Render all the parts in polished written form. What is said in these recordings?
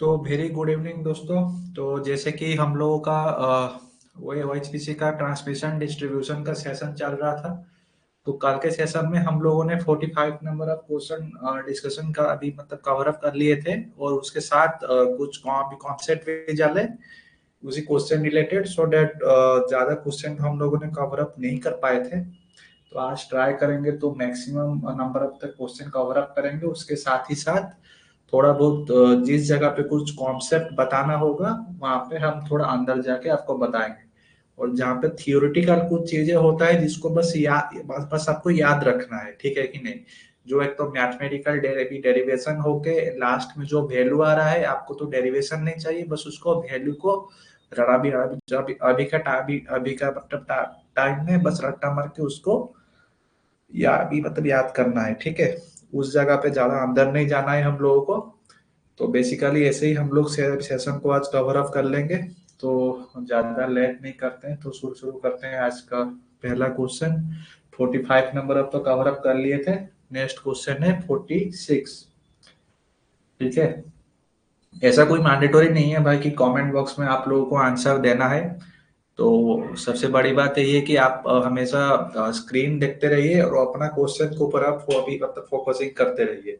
तो very good evening दोस्तों। तो जैसे कि हम लोगों का वो OHPC का ट्रांसमिशन डिस्ट्रीब्यूशन का सेशन चल रहा था। तो कल के सेशन में हम लोगों ने 45 नंबर ऑफ क्वेश्चन डिस्कशन का अभी मतलब कवर अप कर लिए थे, और उसके साथ कुछ कॉन्सेप्ट भी डाले उसी क्वेश्चन रिलेटेड, सो दैट ज्यादा क्वेश्चन हम लोगों ने कवर अप नहीं कर पाए थे। तो आज ट्राई करेंगे तो मैक्सिमम नंबर ऑफ तक क्वेश्चन कवर अप करेंगे। उसके साथ ही साथ थोड़ा बहुत जिस जगह पे कुछ कॉन्सेप्ट बताना होगा वहां पे हम थोड़ा अंदर जाके आपको बताएंगे। और जहाँ पे थियोरिटिकल कुछ चीजें होता है जिसको बस याद बस आपको याद रखना है, ठीक है कि नहीं। जो एक तो मैथमेटिकल डेरिवेशन होके लास्ट में जो वैल्यू आ रहा है, आपको तो डेरिवेशन नहीं चाहिए, बस उसको वैल्यू को अभी अभी अभी का मतलब टाइम में बस रट्टा मार के उसको या अभी मतलब याद करना है, ठीक है। उस जगह पे ज्यादा अंदर नहीं जाना है हम लोगों को। तो बेसिकली ऐसे ही हम लोग सेशन को आज कवर अप कर लेंगे। तो ज्यादा लेट नहीं करते हैं, तो शुरू शुरू करते हैं आज का पहला क्वेश्चन। 45 नंबर अब तो कवर अप कर लिए थे। नेक्स्ट क्वेश्चन है 46, ठीक है। ऐसा कोई मैंडेटरी नहीं है भाई कि कमेंट बॉक्स में आप लोगों को आंसर देना है। तो सबसे बड़ी बात यही है कि आप हमेशा स्क्रीन देखते रहिए और अपना क्वेश्चन के ऊपर आप अभी मतलब फोकसिंग करते रहिए।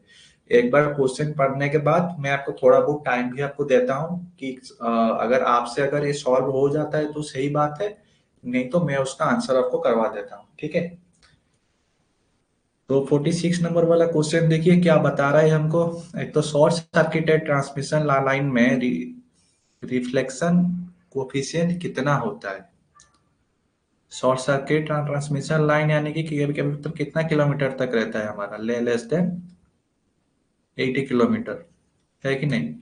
एक बार क्वेश्चन पढ़ने के बाद मैं आपको थोड़ा बहुत टाइम भी आपको देता हूँ कि अगर आपसे अगर ये सॉल्व हो जाता है तो सही बात है, नहीं तो मैं उसका आंसर आपको करवा देता हूँ, ठीक है। तो 46 नंबर वाला क्वेश्चन देखिए क्या बता रहा है हमको। एक तो शॉर्ट सर्किटेड ट्रांसमिशन लाइन में रिफ्लेक्शन कोफिशिएंट कितना होता है। शॉर्ट सर्किट ट्रांसमिशन लाइन यानी कि मतलब कितना किलोमीटर तक रहता है हमारा, लेस देन 80 किलोमीटर, है कि नहीं।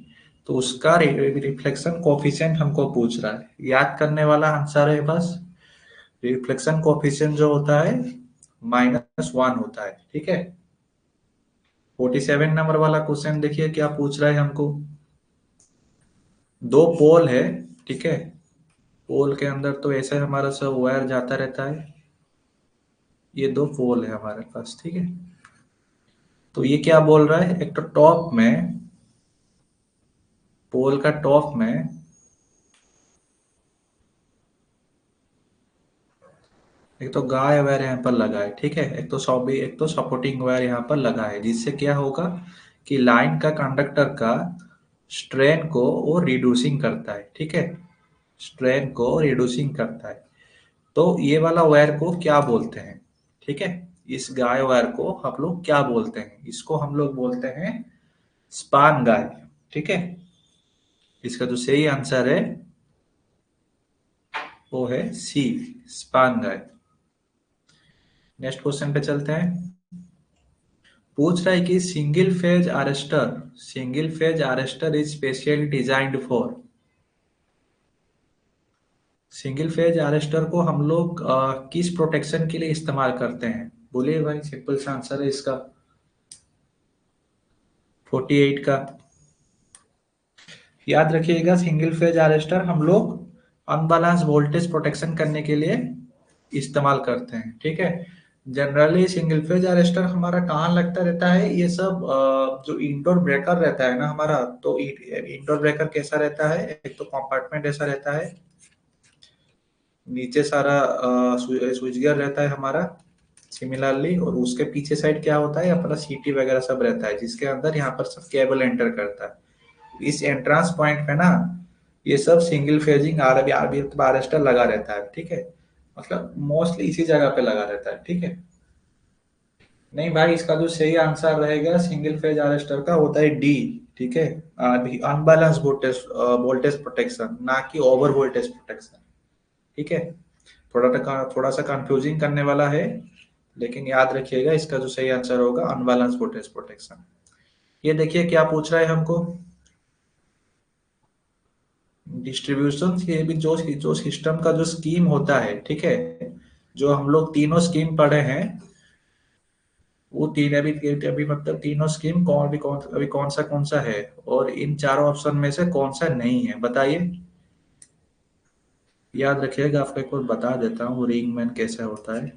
तो उसका रिफ्लेक्शन कोफिशिएंट हमको पूछ रहा है। याद करने वाला आंसर है बस, रिफ्लेक्शन कोफिशिएंट जो होता है -1 होता है, ठीक है। 47 नंबर वाला क्वेश्चन देखिए क्या पूछ रहा है हमको। दो पोल है, ठीक है। पोल के अंदर तो ऐसे हमारा सब वायर जाता रहता है। ये दो पोल है हमारे पास, ठीक है। तो ये क्या बोल रहा है, एक तो टॉप में, पोल का टॉप में एक तो गाय वायर यहाँ पर लगा है, ठीक है। एक तो सपोर्टिंग वायर यहाँ पर लगा है, जिससे क्या होगा कि लाइन का कंडक्टर का स्ट्रेन को वो रिड्यूसिंग करता है, ठीक है। स्ट्रेन को रिड्यूसिंग करता है। तो ये वाला वायर को क्या बोलते हैं, ठीक है। इस गाय वायर को हम लोग क्या बोलते हैं, इसको हम लोग बोलते हैं स्पान गाय, ठीक है। इसका जो सही आंसर है वो है सी, स्पान गाय। नेक्स्ट क्वेश्चन पे चलते हैं। पूछ रहा है कि single phase arrester is specially designed for. Single phase arrester को हम लोग किस प्रोटेक्शन के लिए इस्तेमाल करते हैं, बोलिए भाई। सिंपल सा आंसर है इसका 48 का। याद रखिएगा सिंगल फेज अरेस्टर हम लोग अनबैलेंस वोल्टेज प्रोटेक्शन करने के लिए इस्तेमाल करते हैं, ठीक है। जनरली सिंगल फेज अरेस्टर हमारा कहाँ लगता रहता है, ये सब जो इंडोर ब्रेकर रहता है ना हमारा, तो इंडोर ब्रेकर कैसा रहता है, एक तो कंपार्टमेंट ऐसा रहता है, नीचे सारा स्विच गियर रहता है हमारा सिमिलरली, और उसके पीछे साइड क्या होता है अपना सीटी वगैरह सब रहता है, जिसके अंदर यहाँ पर सब केबल एंटर करता है। इस एंट्रेंस पॉइंट पे ना ये सब single phasing RB RB arrester लगा रहता है, ठीक है। मतलब मोस्टली इसी जगह पे लगा रहता है, ठीक है। नहीं भाई, इसका जो सही आंसर रहेगा सिंगल फेज अरेस्टर का होता है डी, ठीक है। अनबैलेंस वोल्टेज वोल्टेज प्रोटेक्शन, ना कि ओवर वोल्टेज प्रोटेक्शन, ठीक है। थोड़ा सा कंफ्यूजिंग करने वाला है, लेकिन याद रखिएगा इसका जो सही आंसर होगा अनबैलेंस वोल्टेज प्रोटेक्शन। ये देखिए क्या पूछ रहा है हमको। डिस्ट्रीब्यूशन ये भी जो जो सिस्टम का जो स्कीम होता है, ठीक है। जो हम लोग तीनों स्कीम पढ़े हैं, वो तीन अभी अभी मतलब तीनों स्कीम कौन सा है, और इन चारों ऑप्शन में से कौन सा नहीं है बताइए। याद रखिएगा, आपको एक बार बता देता हूँ रिंग मैन कैसा होता है।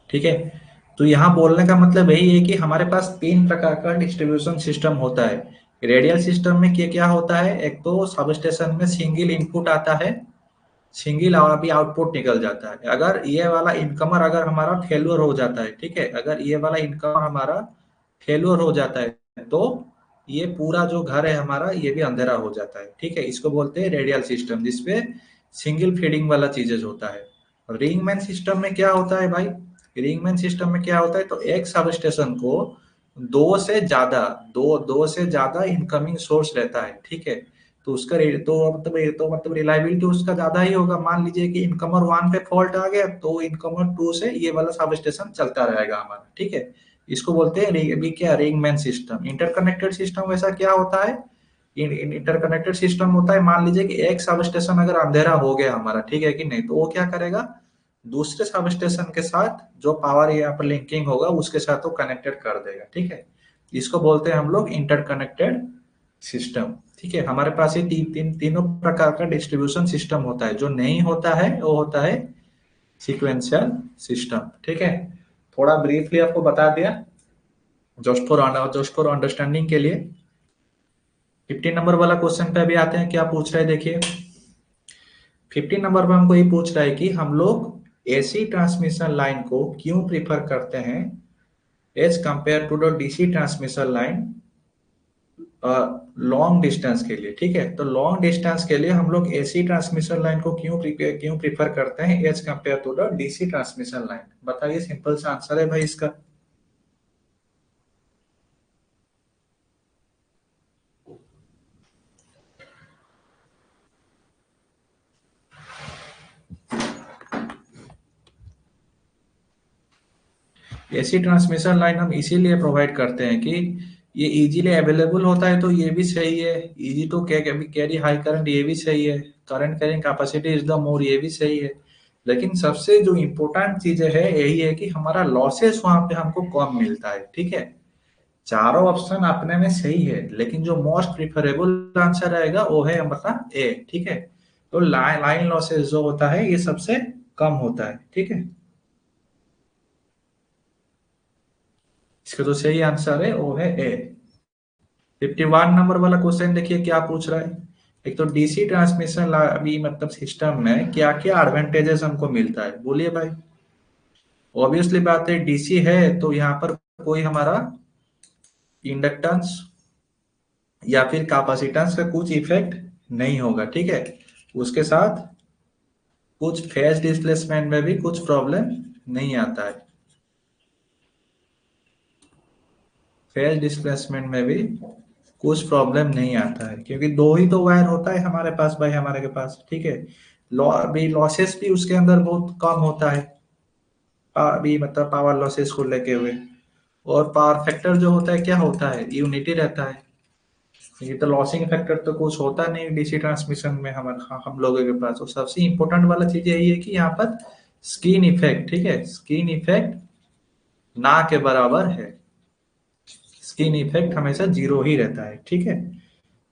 ठीक है। तो यहाँ बोलने का मतलब यही है कि हमारे पास तीन प्रकार का डिस्ट्रीब्यूशन सिस्टम होता है। रेडियल सिस्टम में क्या क्या होता है, एक तो सब स्टेशन में सिंगल इनपुट आता है, सिंगल और भी आउटपुट निकल जाता है। अगर ये वाला इनकमर अगर हमारा फेल्योर हो जाता है, ठीक है, अगर ये वाला इनकमर हमारा फेल्योर हो जाता है तो ये पूरा जो घर है हमारा ये भी अंधेरा हो जाता है। ठीक है, इसको बोलते हैं रेडियल सिस्टम, जिसपे सिंगल फीडिंग वाला चीजेज होता है। रिंगमैन सिस्टम में क्या होता है भाई, रिंगमैन सिस्टम में क्या होता है, तो एक सब स्टेशन को दो से ज्यादा दो दो से ज्यादा इनकमिंग सोर्स रहता है। ठीक है, तो उसका तो मतलब रिलायबिलिटी उसका ज्यादा ही होगा। मान लीजिए कि इनकमर वन पे फॉल्ट आ गया तो इनकमर टू से ये वाला सब स्टेशन चलता रहेगा हमारा। ठीक है, इसको बोलते हैं अभी क्या, रिंगमैन सिस्टम। इंटरकनेक्टेड सिस्टम वैसा क्या होता है, इंटरकनेक्टेड सिस्टम होता है, मान लीजिए कि एक सब स्टेशन अगर अंधेरा हो गया हमारा, ठीक है कि नहीं, तो वो क्या करेगा, दूसरे सब स्टेशन के साथ जो पावर यहाँ पर लिंकिंग होगा उसके साथ वो कनेक्टेड कर देगा। ठीक है, इसको बोलते हैं हम लोग इंटरकनेक्टेड सिस्टम। ठीक है, हमारे पास ये तीनों प्रकार का डिस्ट्रीब्यूशन सिस्टम होता है। जो नहीं होता है वो होता है सीक्वेंशियल सिस्टम। ठीक है, थोड़ा ब्रीफली आपको बता दिया जस्ट फॉर अंडरस्टैंडिंग के लिए। 15 नंबर वाला क्वेश्चन पे अभी आते हैं, क्या पूछ रहे हैं देखिए। 15 नंबर पे हमको ये पूछ रहा है कि हम लोग एसी ट्रांसमिशन लाइन को क्यों प्रीफर करते हैं as compare to the DC transmission line long distance के लिए। ठीक है, तो लॉन्ग डिस्टेंस के लिए हम लोग एसी ट्रांसमिशन लाइन को क्यों प्रीफर करते हैं as compare to the DC transmission line. बताइए, सिंपल सा आंसर है भाई इसका। एसी ट्रांसमिशन लाइन हम इसीलिए प्रोवाइड करते हैं कि ये इजीली अवेलेबल होता है, तो ये भी सही है। Easy to carry high current, ये भी सही है। Current carrying capacity is the more, ये भी सही है। लेकिन सबसे जो इम्पोर्टेंट चीज है यही है कि हमारा लॉसेस वहां पे हमको कम मिलता है। ठीक है, चारों ऑप्शन अपने में सही है, लेकिन जो मोस्ट प्रिफरेबल आंसर रहेगा वो है हमारा ए। ठीक है, तो लाइन लॉसेस जो होता है ये सबसे कम होता है। ठीक है, इसका जो सही आंसर है वो है ए। 51 नंबर वाला क्वेश्चन देखिए क्या पूछ रहा है। एक तो डीसी ट्रांसमिशन अभी मतलब सिस्टम में क्या क्या एडवांटेजेस हमको मिलता है, बोलिए भाई। ऑब्वियसली बात है, डीसी है तो यहाँ पर कोई हमारा इंडक्टेंस या फिर कैपेसिटेंस का कुछ इफेक्ट नहीं होगा। ठीक है, उसके साथ कुछ फेज डिस्प्लेसमेंट में भी कुछ प्रॉब्लम नहीं आता है। फेज डिस्प्लेसमेंट में भी कुछ प्रॉब्लम नहीं आता है, क्योंकि दो ही तो वायर होता है हमारे पास भाई, हमारे के पास। ठीक है, लॉ अभी लॉसेस भी उसके अंदर बहुत कम होता है, अभी मतलब पावर लॉसेस को लेके हुए। और पावर फैक्टर जो होता है क्या होता है, यूनिटी रहता है। ये तो लॉसिंग फैक्टर तो कुछ होता नहीं डीसी ट्रांसमिशन में हम लोगों के पास। तो सबसे इंपॉर्टेंट वाला चीज यही है कि यहाँ पर स्किन इफेक्ट, ठीक है, स्किन इफेक्ट ना के बराबर है। स्किन इफेक्ट हमेशा जीरो ही रहता है। ठीक है,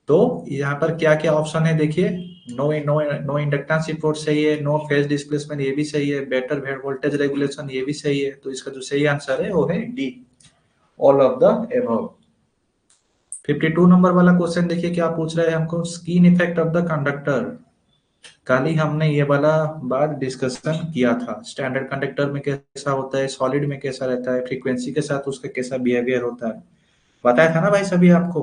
तो यहाँ पर क्या क्या ऑप्शन है देखिए। No no no inductance support सही है, नो फेज डिस्प्लेसमेंट ये भी सही है, बेटर वोल्टेज रेगुलेशन ये भी सही है। तो इसका जो सही आंसर है वो है D, all of the above. 52 number वाला क्वेश्चन देखिए क्या पूछ रहा है हमको, skin effect of the conductor. कल ही हमने ये वाला बात डिस्कशन किया था, स्टैंडर्ड कंडक्टर में कैसा होता है, सॉलिड में कैसा रहता है, फ्रीक्वेंसी के साथ उसका कैसा बिहेवियर होता है, बताया था ना भाई सभी आपको।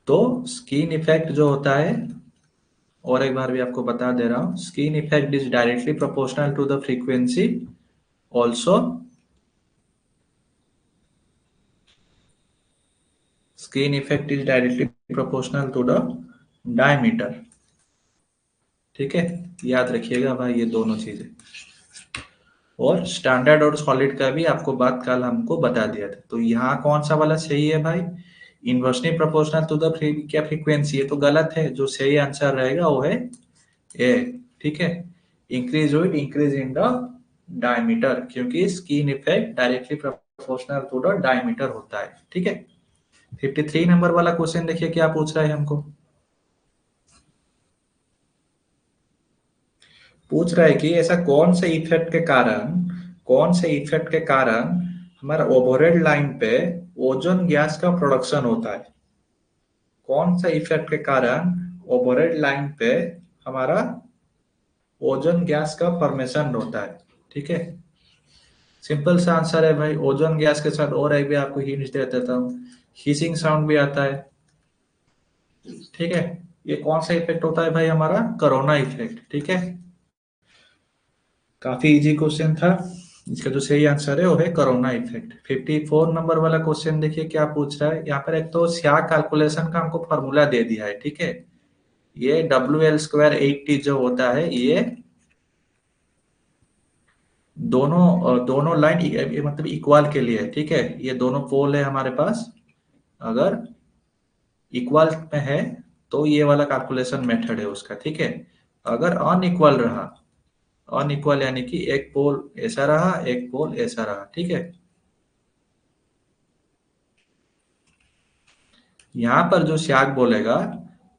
तो स्किन इफेक्ट जो होता है, और एक बार भी आपको बता दे रहा हूं, skin effect is directly proportional to the frequency, also skin effect is directly proportional to the diameter. ठीक है, याद रखिएगा भाई ये दोनों चीजें। और स्टैंडर्ड और सॉलिड का भी आपको बात कल हमको बता दिया था। तो यहाँ कौन सा वाला सही है भाई, इन्वर्सली प्रोपोर्शनल टू द क्या फ्रीक्वेंसी, ये तो गलत है। जो सही आंसर रहेगा वो है ए। ठीक है, इंक्रीज इन द डायमीटर, क्योंकि skin effect directly proportional to the diameter होता है। ठीक है, 53 नंबर वाला क्वेश्चन देखिए क्या पूछ रहा है हमको। पूछ रहा है कि ऐसा कौन से इफेक्ट के कारण हमारा ओवरहेड लाइन पे ओजोन गैस का प्रोडक्शन होता है। कौन सा इफेक्ट के कारण ओवरहेड लाइन पे हमारा ओजोन गैस का फॉर्मेशन होता है। ठीक है, सिंपल सा आंसर है भाई, ओजोन गैस के साथ और एक भी आपको हिंट दे देता हूँ, हिसिंग साउंड भी आता है। ठीक है, ये कौन सा इफेक्ट होता है भाई, हमारा कोरोना इफेक्ट। ठीक है, काफी इजी क्वेश्चन था। इसका जो सही आंसर है वो है कोरोना इफेक्ट। 54 नंबर वाला क्वेश्चन देखिए क्या पूछ रहा है। यहाँ पर एक तो स्याग कैलकुलेशन का हमको फॉर्मूला दे दिया है। ठीक है, ये WL² 80 जो होता है, ये दोनों लाइन मतलब इक्वल के लिए है। ठीक है, ये दोनों पोल है हमारे पास, अगर इक्वल में है तो ये वाला कैलकुलेशन मेथड है उसका। ठीक है, अगर अनइक्वल रहा, अनइक्वल यानी कि एक पोल ऐसा रहा एक पोल ऐसा रहा। ठीक है, यहाँ पर जो स्याग बोलेगा,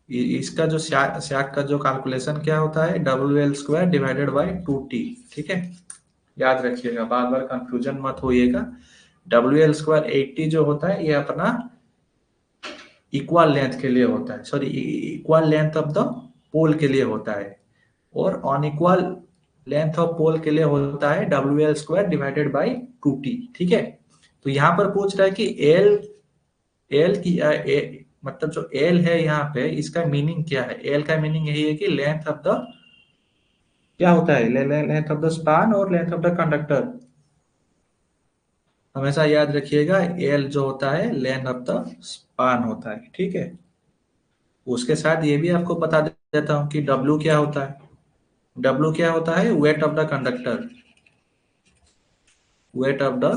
इसका जो स्याग का जो कैलकुलेशन क्या होता है, WL² / 2T। ठीक है, याद रखिएगा, बार बार कंफ्यूजन मत होइएगा। WL² 80 जो होता है ये अपना इक्वल लेंथ के लिए होता है, sorry equal length of the pole के लिए होता है, और अनइक्वल लेंथ ऑफ पोल के लिए होता है WL² / 2T। ठीक है, तो यहाँ पर पूछ रहा है कि एल एल की मतलब जो एल है यहाँ पे, इसका मीनिंग क्या है। एल का मीनिंग यही है कि लेंथ ऑफ द, क्या होता है, लेंथ ऑफ द स्पान और लेंथ ऑफ द कंडक्टर। हमेशा याद रखिएगा, एल जो होता है लेंथ ऑफ द स्पान होता है। ठीक है, उसके साथ ये भी आपको बता देता हूँ कि डब्ल्यू क्या होता है। डब्ल्यू क्या होता है, weight of the conductor, weight of the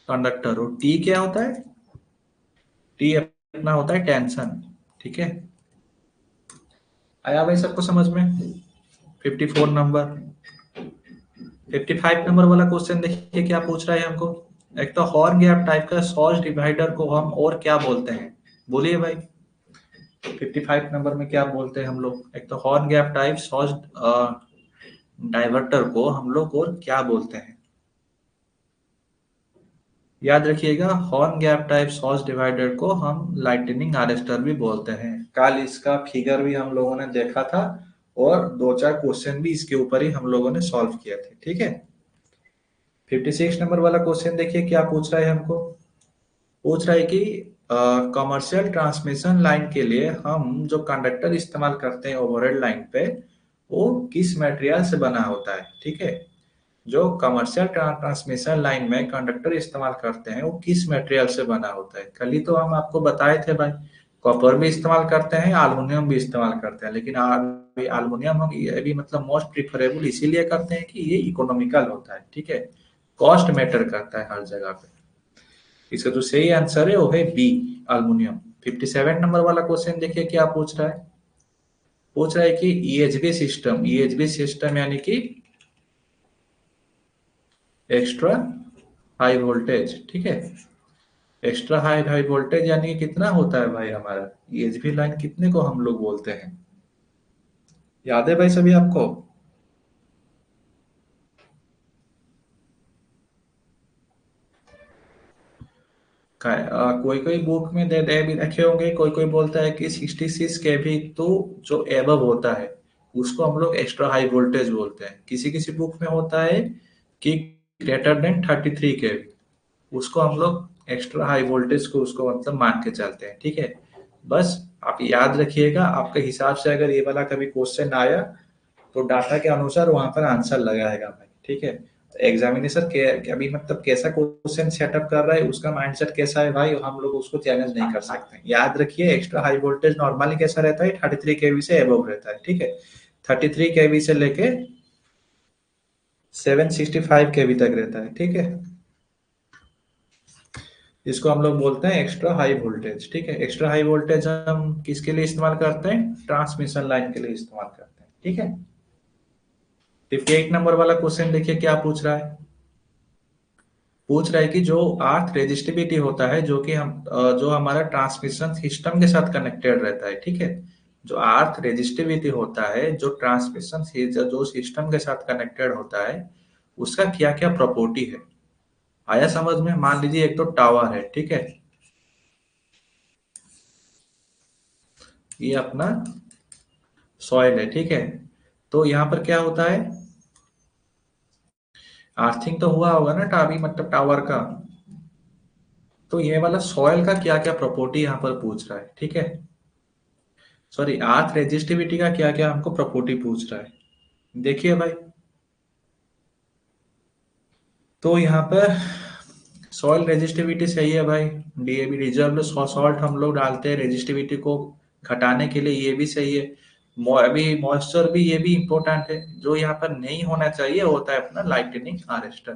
conductor. और टी क्या होता है, टी अपना होता है टेंशन। ठीक है, आया भाई सबको समझ में। 54 नंबर। 55 नंबर वाला क्वेश्चन देखिए क्या पूछ रहा है हमको। एक तो हॉर्न गैप टाइप का सॉर्स डिवाइडर को हम और क्या बोलते हैं, बोलिए भाई। 55 नंबर में क्या बोलते हैं हम लोग, एक तो horn gap type swords diverter को हम लोग और क्या बोलते हैं। याद रखिएगा, horn gap type swords divider को हम लाइटनिंग अरेस्टर भी बोलते हैं। कल इसका फिगर भी हम लोगों ने देखा था, और दो चार क्वेश्चन भी इसके ऊपर ही हम लोगों ने सॉल्व किए थे। ठीक है, 56 नंबर वाला क्वेश्चन देखिए क्या पूछ रहा है हमको। पूछ रहा है कि कमर्शियल ट्रांसमिशन लाइन के लिए हम जो कंडक्टर इस्तेमाल करते हैं ओवरहेड लाइन पे, वो किस मटेरियल से बना होता है। ठीक है, जो कमर्शियल ट्रांसमिशन लाइन में कंडक्टर इस्तेमाल करते हैं वो किस मटेरियल से बना होता है। कल ही तो हम आपको बताए थे भाई, कॉपर भी इस्तेमाल करते हैं, एल्युमिनियम भी इस्तेमाल करते हैं, लेकिन एल्युमिनियम हम ये भी मतलब मोस्ट प्रिफरेबल इसीलिए करते हैं कि ये इकोनॉमिकल होता है। ठीक है, कॉस्ट मैटर करता है हर जगह पे। इसका जो सही आंसर है वो है बी, एल्युमिनियम। 57 नंबर वाला क्वेश्चन देखिए क्या पूछ रहा है। पूछ रहा है कि ईएचवी सिस्टम यानी कि एक्स्ट्रा हाई वोल्टेज। ठीक है, एक्स्ट्रा हाई हाई वोल्टेज यानी कि कितना होता है भाई हमारा, ईएचवी लाइन कितने को हम लोग बोलते हैं, याद है भाई सभी आपको। कोई कोई बुक में दे भी रखे होंगे, कोई कोई बोलता है कि 66 kV तो जो एबव होता है उसको हम लोग एक्स्ट्रा हाई वोल्टेज बोलते हैं। किसी किसी बुक में होता है कि greater than 33 kV, उसको हम लोग एक्स्ट्रा हाई वोल्टेज को उसको मतलब मान के चलते हैं। ठीक है, बस आप याद रखिएगा, आपके हिसाब से अगर ये वाला कभी क्वेश्चन आया तो डाटा के अनुसार वहां पर आंसर लगाएगा भाई। ठीक है, एग्जामिनेशन के अभी मतलब कैसा क्वेश्चन सेटअप कर रहा है, उसका माइंडसेट कैसा है भाई, हम लोग उसको चैलेंज नहीं कर सकते। याद रखिए, एक्स्ट्रा हाई वोल्टेज नॉर्मली कैसा रहता है, 33 kV से एबव रहता है। ठीक है, 33 kV से लेके 765 kV तक रहता है। ठीक है, इसको हम लोग बोलते हैं एक्स्ट्रा हाई वोल्टेज। ठीक है, एक्स्ट्रा हाई वोल्टेज हम किसके लिए इस्तेमाल करते हैं, ट्रांसमिशन लाइन के लिए इस्तेमाल करते हैं। ठीक है, 58 नंबर वाला क्वेश्चन देखिए क्या पूछ रहा है। पूछ रहा है कि जो अर्थ रेजिस्टिविटी होता है, जो कि हम जो हमारा ट्रांसमिशन सिस्टम के साथ कनेक्टेड रहता है। ठीक है, जो अर्थ रेजिस्टिविटी होता है, जो ट्रांसमिशन जो सिस्टम के साथ कनेक्टेड होता है, उसका क्या क्या प्रॉपर्टी है। आया समझ में? मान लीजिए एक तो टावर है, ठीक है, ये अपना सॉइल है, ठीक है। तो यहाँ पर क्या होता है, अर्थिंग तो हुआ होगा ना टावी मतलब टावर का। तो ये वाला सॉइल का क्या क्या प्रॉपर्टी यहाँ पर पूछ रहा है, ठीक है। सॉरी, अर्थ रेजिस्टिविटी का क्या क्या हमको प्रॉपर्टी पूछ रहा है। देखिए भाई, तो यहाँ पर सॉइल रेजिस्टिविटी सही है भाई, डीएबी रिजर्व सॉल्ट हम लोग डालते हैं रेजिस्टिविटी को घटाने के लिए, ये भी सही है। अभी मॉइस्चर भी, ये भी इम्पोर्टेंट है। जो यहाँ पर नहीं होना चाहिए होता है अपना लाइटनिंग अरेस्टर,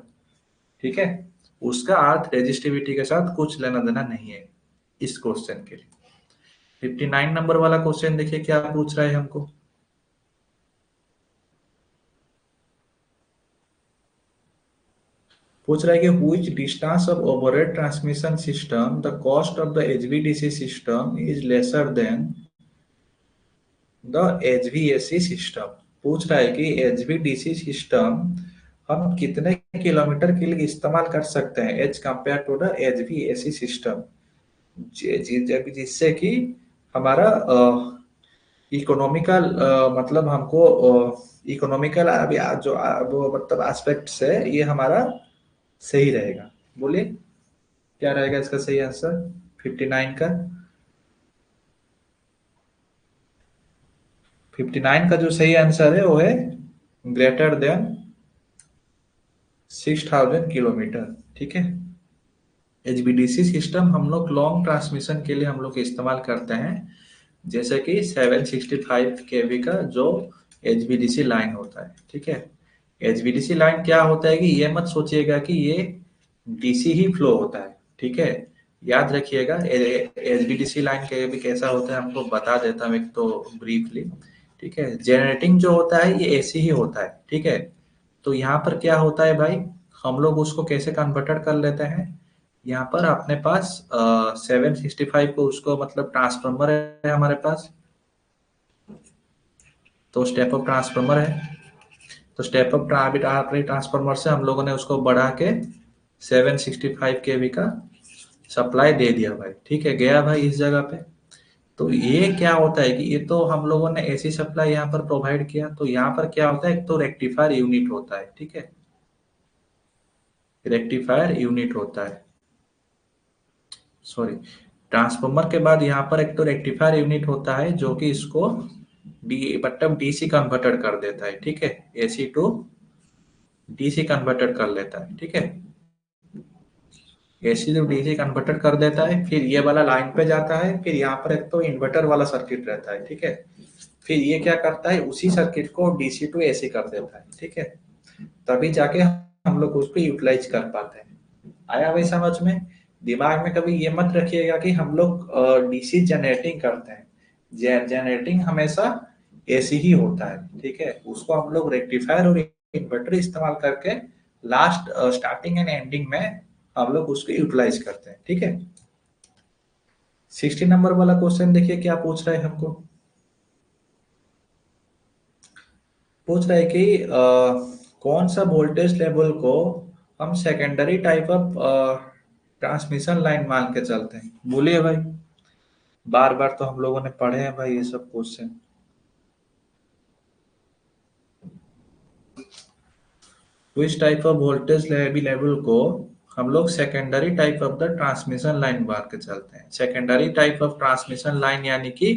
ठीक है। उसका अर्थ रेजिस्टिविटी के साथ कुछ लेना देना नहीं है इस क्वेश्चन के लिए। 59 नंबर वाला क्वेश्चन देखिए क्या पूछ रहा है हमको। पूछ रहा है कि which distance of overhead transmission system the cost of the HVDC system is lesser than the HVAC system। पूछ रहा है कि HVDC सिस्टम हम कितने किलोमीटर के लिए इस्तेमाल कर सकते हैं as compare to the HVAC system, जिससे कि हमारा इकोनॉमिकल मतलब हमको इकोनॉमिकल अभी जो वो मतलब एस्पेक्ट से ये हमारा सही रहेगा। बोलिए क्या रहेगा इसका सही आंसर 59 का। 59 का जो सही आंसर है वो है ग्रेटर देन 6000 किलोमीटर, ठीक है। एचबीडीसी सिस्टम हम लोग लॉन्ग ट्रांसमिशन के लिए हम लोग इस्तेमाल करते हैं, जैसे कि 765 केवी का जो एचबीडीसी लाइन होता है, ठीक है। एचबीडीसी लाइन क्या होता है कि ये मत सोचिएगा कि ये डीसी ही फ्लो होता है, ठीक है। याद रखिएगा एचबीडीसी लाइन के भी कैसा होता है हमको बता देता हूँ एक तो ब्रीफली, ठीक है। जनरेटिंग जो होता है ये एसी ही होता है, ठीक है। तो यहाँ पर क्या होता है भाई, हम लोग उसको कैसे कन्वर्टेड कर लेते हैं। यहाँ पर अपने पास 765 को उसको मतलब ट्रांसफार्मर है हमारे पास, तो स्टेप अप ट्रांसफार्मर है। तो स्टेप अप ट्रांसफार्मर से हम लोगों ने उसको बढ़ा के 765 केवी का सप्लाई दे दिया भाई, ठीक है, गया भाई इस जगह पे। तो ये क्या होता है कि ये तो हम लोगों ने एसी सप्लाई यहाँ पर प्रोवाइड किया, तो यहाँ पर क्या होता है, एक तो रेक्टिफायर यूनिट होता है, ठीक है, रेक्टिफायर यूनिट होता है। सॉरी, ट्रांसफार्मर के बाद यहाँ पर एक तो रेक्टिफायर यूनिट होता है जो कि इसको डी मतलब डीसी कन्वर्टेड कर देता है, ठीक है, एसी टू डीसी कन्वर्टेड कर लेता है, ठीक है। एसी टू डीसी कन्वर्टेड कर देता है, फिर ये वाला लाइन पे जाता है, फिर यहाँ पर एक तो इन्वर्टर वाला सर्किट रहता है, ठीक है। फिर ये क्या करता है, उसी सर्किट को डीसी टू एसी कर देता है, ठीक है। तभी जाके हम लोग उसको यूटिलाइज कर पाते हैं। आया भाई समझ में? दिमाग में कभी ये मत रखिएगा कि हम लोग डीसी जनरेटिंग करते हैं, जनरेटिंग हमेशा एसी ही होता है, ठीक है। उसको हम लोग रेक्टिफायर और इन्वर्टर इस्तेमाल करके लास्ट स्टार्टिंग एंड एंडिंग में हम लोग उसको यूटिलाइज करते हैं, ठीक है। 60 नंबर वाला क्वेश्चन देखिए क्या पूछ रहा है हमको। पूछ रहा है कि कौन सा वोल्टेज लेवल को हम secondary type of transmission line मान के चलते हैं। बोलिए भाई, बार बार तो हम लोगों ने पढ़े हैं भाई ये सब question. Which type of voltage level को हम लोग secondary type of the transmission line मान के चलते हैं। Secondary type of transmission line यानी कि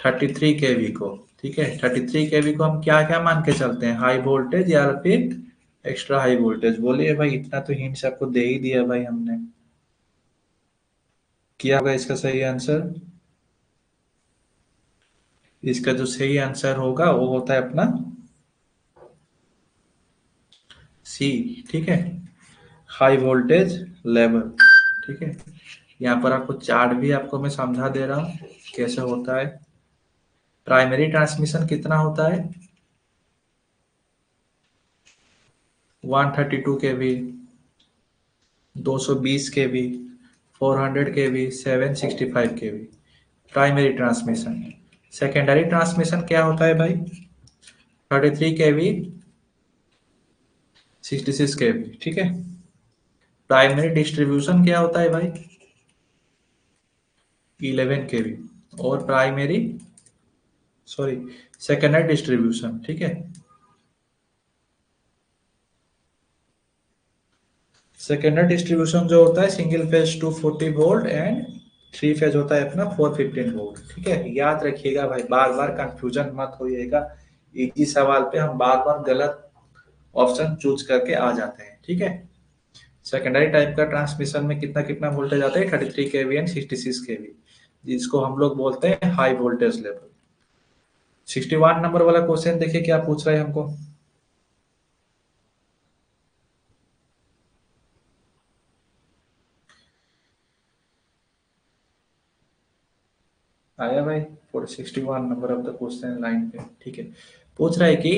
33 केवी को, ठीक है। 33 केवी को हम क्या क्या मान के चलते हैं, हाई वोल्टेज या फिर एक्स्ट्रा हाई वोल्टेज। बोलिए भाई, इतना तो हिंट्स आपको दे ही दिया भाई हमने। क्या होगा इसका सही आंसर? इसका जो सही आंसर होगा वो होता है अपना सी, ठीक है, हाई वोल्टेज लेवल, ठीक है। यहाँ पर आपको चार्ट भी आपको मैं समझा दे रहा हूँ कैसे होता है। प्राइमरी ट्रांसमिशन कितना होता है, 132 KV, 220 KV, 400 KV, 765 KV. Primary transmission. Secondary transmission क्या होता है भाई? 33 kV, 66 kV, ठीक है। प्राइमरी डिस्ट्रीब्यूशन क्या होता है भाई? 11 kV। और प्राइमरी, सॉरी, सेकेंडरी डिस्ट्रीब्यूशन, ठीक है। सेकेंडरी डिस्ट्रीब्यूशन जो होता है single phase 240 volt and three phase होता है अपना 415 वोल्ट, ठीक है। याद रखिएगा भाई, बार बार कंफ्यूजन मत होइएगा। इसी सवाल पे हम बार बार गलत ऑप्शन चूज करके आ जाते हैं, ठीक है। सेकेंडरी टाइप का ट्रांसमिशन में कितना कितना वोल्टेज आता है? 33 kV एंड 66 kV, जिसको हम लोग बोलते हैं हाई वोल्टेज लेवल। 61 नंबर वाला क्वेश्चन देखिए क्या पूछ रहा है हमको। आया भाई? 461 number of the question line पे, ठीक है। पूछ रहा है कि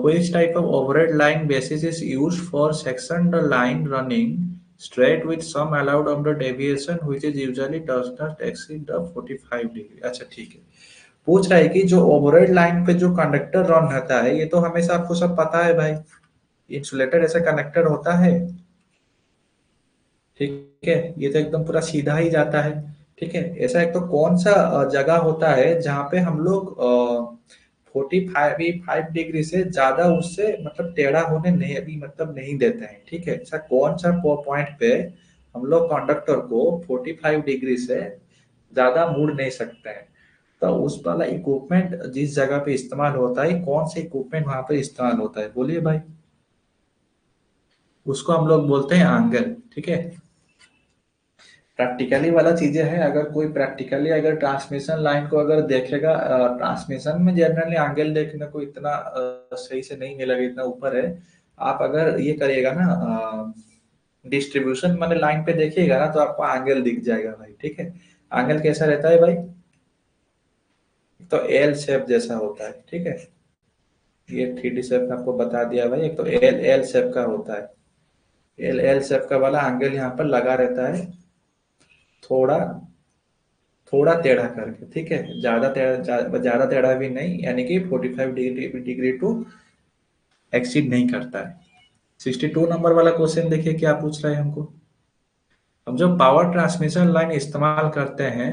which type of overhead line basis is used for section the line running straight with some allowed of the deviation which is usually does not exceed the 45 degree। अच्छा ठीक है। पूछ रहा है कि जो ओवरहेड लाइन पे जो कंडक्टर रन रहता है, ये तो हमेशा आपको सब पता है भाई, इंसुलेटर ऐसा कनेक्टर होता है, ठीक है। ये तो एकदम पूरा सीधा ही जाता है, ठीक है। ऐसा एक तो कौन सा जगह होता है जहाँ पे हम लोग 45 डिग्री से ज्यादा उससे मतलब टेढ़ा होने नहीं, अभी मतलब नहीं देते हैं, ठीक है। ऐसा कौन सा पॉइंट पे हम लोग कंडक्टर को 45 डिग्री से ज्यादा मोड़ नहीं सकते हैं? तो उस वाला इक्विपमेंट जिस जगह पे इस्तेमाल होता है, कौन सा इक्विपमेंट वहां पे इस्तेमाल होता है, बोलिए भाई। उसको हम लोग बोलते हैं एंगल, ठीक है। प्रैक्टिकली वाला चीजें हैं, अगर कोई प्रैक्टिकली अगर ट्रांसमिशन लाइन को अगर देखेगा, ट्रांसमिशन में जनरली एंगल देखने को इतना सही से नहीं मिलेगा, इतना ऊपर है। आप अगर ये करिएगा ना, डिस्ट्रीब्यूशन वाले लाइन पे देखिएगा ना, तो आपको एंगल दिख जाएगा भाई, ठीक है। एंगल कैसा रहता है भाई? तो एल शेप जैसा होता है, ठीक है। ये 3D शेप आपको बता दिया भाई। एक तो एल एल शेप का होता है, एल एल शेप का वाला एंगल यहाँ पर लगा रहता है, थोड़ा थोड़ा टेढ़ा करके, ठीक है। ज्यादा टेढ़ा, ज्यादा टेढ़ा भी नहीं, यानी कि 45 डिग्री टू एक्सीड नहीं करता है। 62 नंबर वाला क्वेश्चन देखिए क्या पूछ रहा है हमको। हम जो पावर ट्रांसमिशन लाइन इस्तेमाल करते हैं,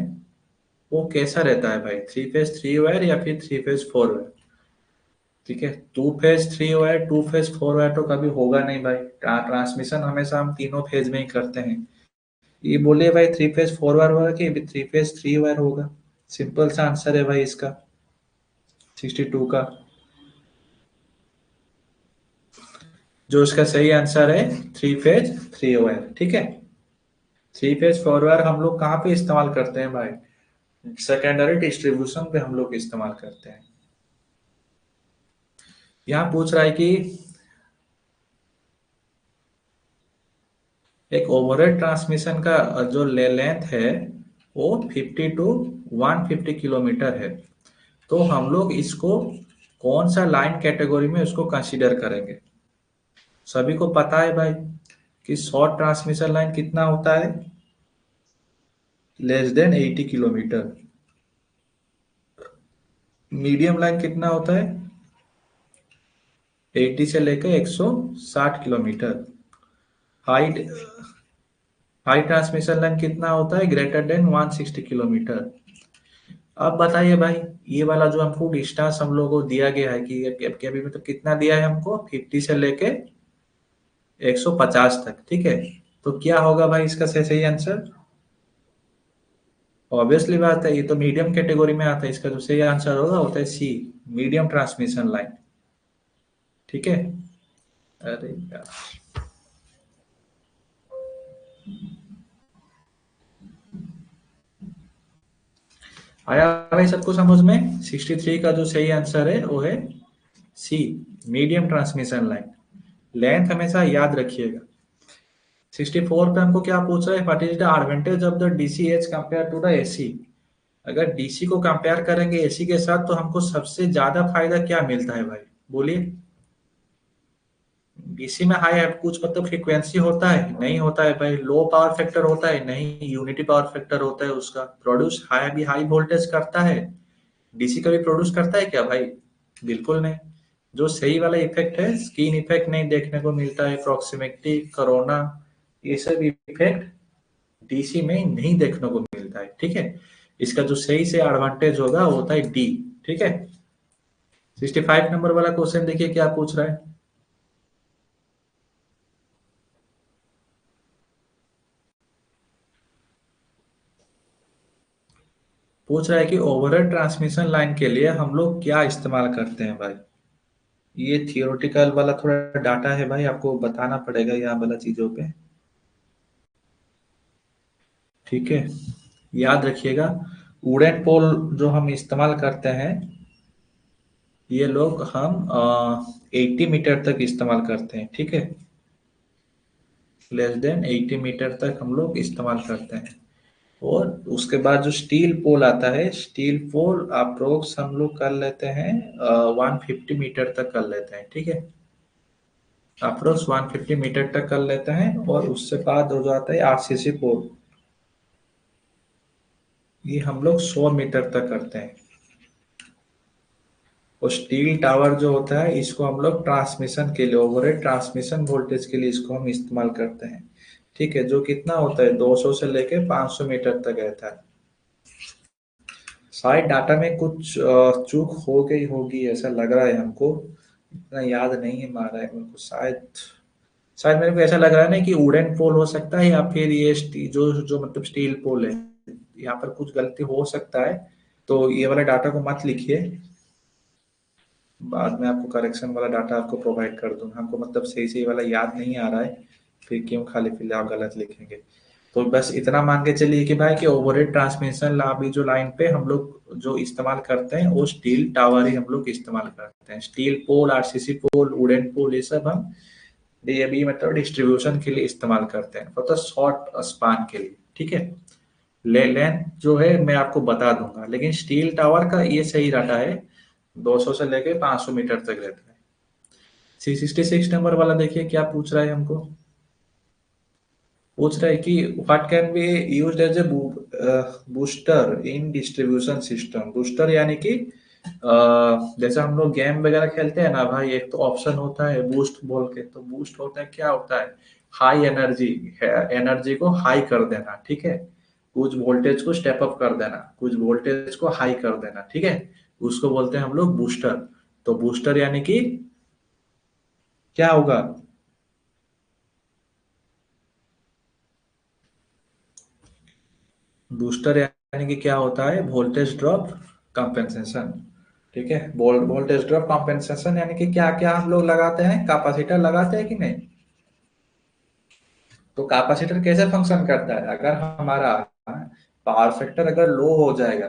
वो कैसा रहता है भाई? थ्री फेज थ्री वायर या फिर थ्री फेज फोर वायर, ठीक है। Two phase three wire, two phase four wire तो कभी होगा नहीं भाई। ट्रांसमिशन हमेशा हम तीनों फेज में ही करते हैं। ये बोलिए भाई, थ्री फेज फोर वायर होगा कि थ्री फेज थ्री वायर होगा? सिंपल सा आंसर है भाई इसका, 62 का। जो इसका सही आंसर है थ्री फेज थ्री वायर, ठीक है। थ्री फेज फोर वायर हम लोग कहाँ पे इस्तेमाल करते हैं भाई? सेकेंडरी डिस्ट्रीब्यूशन पे हम लोग इस्तेमाल करते हैं। यहाँ पूछ रहा है कि एक ओवरहेड ट्रांसमिशन का जो लेंथ है वो 50 to 150 किलोमीटर है। तो हम लोग इसको कौन सा लाइन कैटेगरी में उसको कंसीडर करेंगे? सभी को पता है भाई कि शॉर्ट ट्रांसमिशन लाइन कितना होता है? Less than 80 kilometre. Medium line कितना होता है? 80 से लेकर 160 kilometre. High high transmission line कितना होता है? Greater than 160 kilometre. अब बताइए भाई, ये वाला जो हमको डिस्टेंस हम लोगों को दिया गया है कि अभी मतलब कितना दिया है हमको? 50 से लेके 150 तक, ठीक है। तो क्या होगा भाई इसका सही सही आंसर? ऑब्वियसली बात है, ये तो मीडियम कैटेगरी में आता है। इसका जो सही आंसर होगा होता है सी, मीडियम ट्रांसमिशन लाइन, ठीक है। अरे यार, आया भाई सबको समझ में? 63 का जो सही आंसर है वो है सी, मीडियम ट्रांसमिशन लाइन। लेंथ हमेशा याद रखिएगा। 64 पे हमको क्या पूछ रहा है? What is the advantage of the DC H compare to the AC? अगर डीसी को कंपेयर करेंगे एसी के साथ, तो हमको सबसे ज्यादा फायदा क्या मिलता है भाई, बोलिए। डीसी में हाई कुछ मतलब फ्रीक्वेंसी होता है, नहीं होता है भाई। लो पावर फैक्टर होता है, नहीं, यूनिटी पावर फैक्टर होता है उसका। प्रोड्यूस हाई भी हाई वोल्टेज करता है, डीसी कभी प्रोड्यूस करता है क्या भाई? बिल्कुल नहीं। जो सही वाला इफेक्ट है, स्किन इफेक्ट नहीं देखने को मिलता है, प्रॉक्सिमिटी, कोरोना, ये सब इफेक्ट डीसी में नहीं देखने को मिलता है, ठीक है। इसका जो सही से एडवांटेज होगा वो होता है डी, ठीक है। 65 नंबर वाला क्वेश्चन देखिए क्या पूछ रहा है। पूछ रहा है कि ओवरहेड ट्रांसमिशन लाइन के लिए हम लोग क्या इस्तेमाल करते हैं भाई। ये थियोरेटिकल वाला थोड़ा डाटा है भाई, आपको बताना पड़ेगा यहाँ वाला चीजों पे, ठीक है। याद रखिएगा, वुडन पोल जो हम इस्तेमाल करते हैं, ये लोग हम 80 मीटर तक इस्तेमाल करते हैं, ठीक है। लेस देन 80 मीटर तक हम लोग इस्तेमाल करते हैं। और उसके बाद जो स्टील पोल आता है, स्टील पोल अप्रोक्स हम लोग कर लेते हैं 150 मीटर तक कर लेते हैं, ठीक है। अप्रोक्स 150 मीटर तक कर लेते हैं। और उससे बाद हो जाता है आरसीसी पोल, ये हम लोग 100 मीटर तक करते हैं। और स्टील टावर जो होता है, इसको हम लोग ट्रांसमिशन के लिए, ओवरहेड ट्रांसमिशन वोल्टेज के लिए इसको हम इस्तेमाल करते हैं, ठीक है। जो कितना होता है, 200 से लेके 500 मीटर तक रहता है। शायद डाटा में कुछ चूक हो गई होगी, ऐसा लग रहा है हमको, इतना याद नहीं है मारा है मेरे को। शायद शायद मेरे को ऐसा लग रहा है ना कि वुडन पोल हो सकता है, या फिर ये जो जो मतलब स्टील पोल है, यहाँ पर कुछ गलती हो सकता है। तो ये वाला डाटा को मत लिखिए, बाद में आपको करेक्शन वाला डाटा आपको प्रोवाइड कर दूंगा। हमको मतलब सही सही वाला याद नहीं आ रहा है, फिर क्यों खाली फिर आप गलत लिखेंगे। तो बस इतना मान के चलिए कि भाई कि ओवरहेड ट्रांसमिशन लाभी जो लाइन पे हम लोग जो इस्तेमाल करते हैं, वो स्टील टावर ही हम लोग इस्तेमाल करते हैं। स्टील पोल, आरसीसी पोल, वुडन पोल, ये सब हम डीएबी मतलब डिस्ट्रीब्यूशन के लिए इस्तेमाल करते हैं, मतलब शॉर्ट स्पान के लिए, ठीक है। लेंथ जो है मैं आपको बता दूंगा, लेकिन स्टील टावर का ये सही डाटा है, 200 से लेके 500 मीटर तक रहता है। 66 नंबर वाला देखिए क्या पूछ रहा है हमको। पूछ रहा है कि what can be used as a booster in distribution system. Booster यानी कि जैसे हम लोग गेम वगैरह खेलते हैं ना भाई, एक तो ऑप्शन होता है बूस्ट बोल के। तो बूस्ट होता है, क्या होता है, हाई एनर्जी, एनर्जी को हाई कर देना, ठीक है। कुछ वोल्टेज को स्टेप अप कर देना, कुछ वोल्टेज को हाई कर देना, ठीक है। उसको बोलते हैं हम लोग बूस्टर। तो बूस्टर यानी कि क्या होगा। बूस्टर यानी कि क्या होता है, वोल्टेज ड्रॉप कंपेंसेशन, ठीक है। वोल्टेज ड्रॉप कंपेंसेशन यानी कि क्या क्या हम लोग लगाते हैं, कैपेसिटर लगाते हैं कि नहीं। तो कैपेसिटर कैसे फंक्शन करता है, अगर हमारा पावर फैक्टर अगर लो हो जाएगा,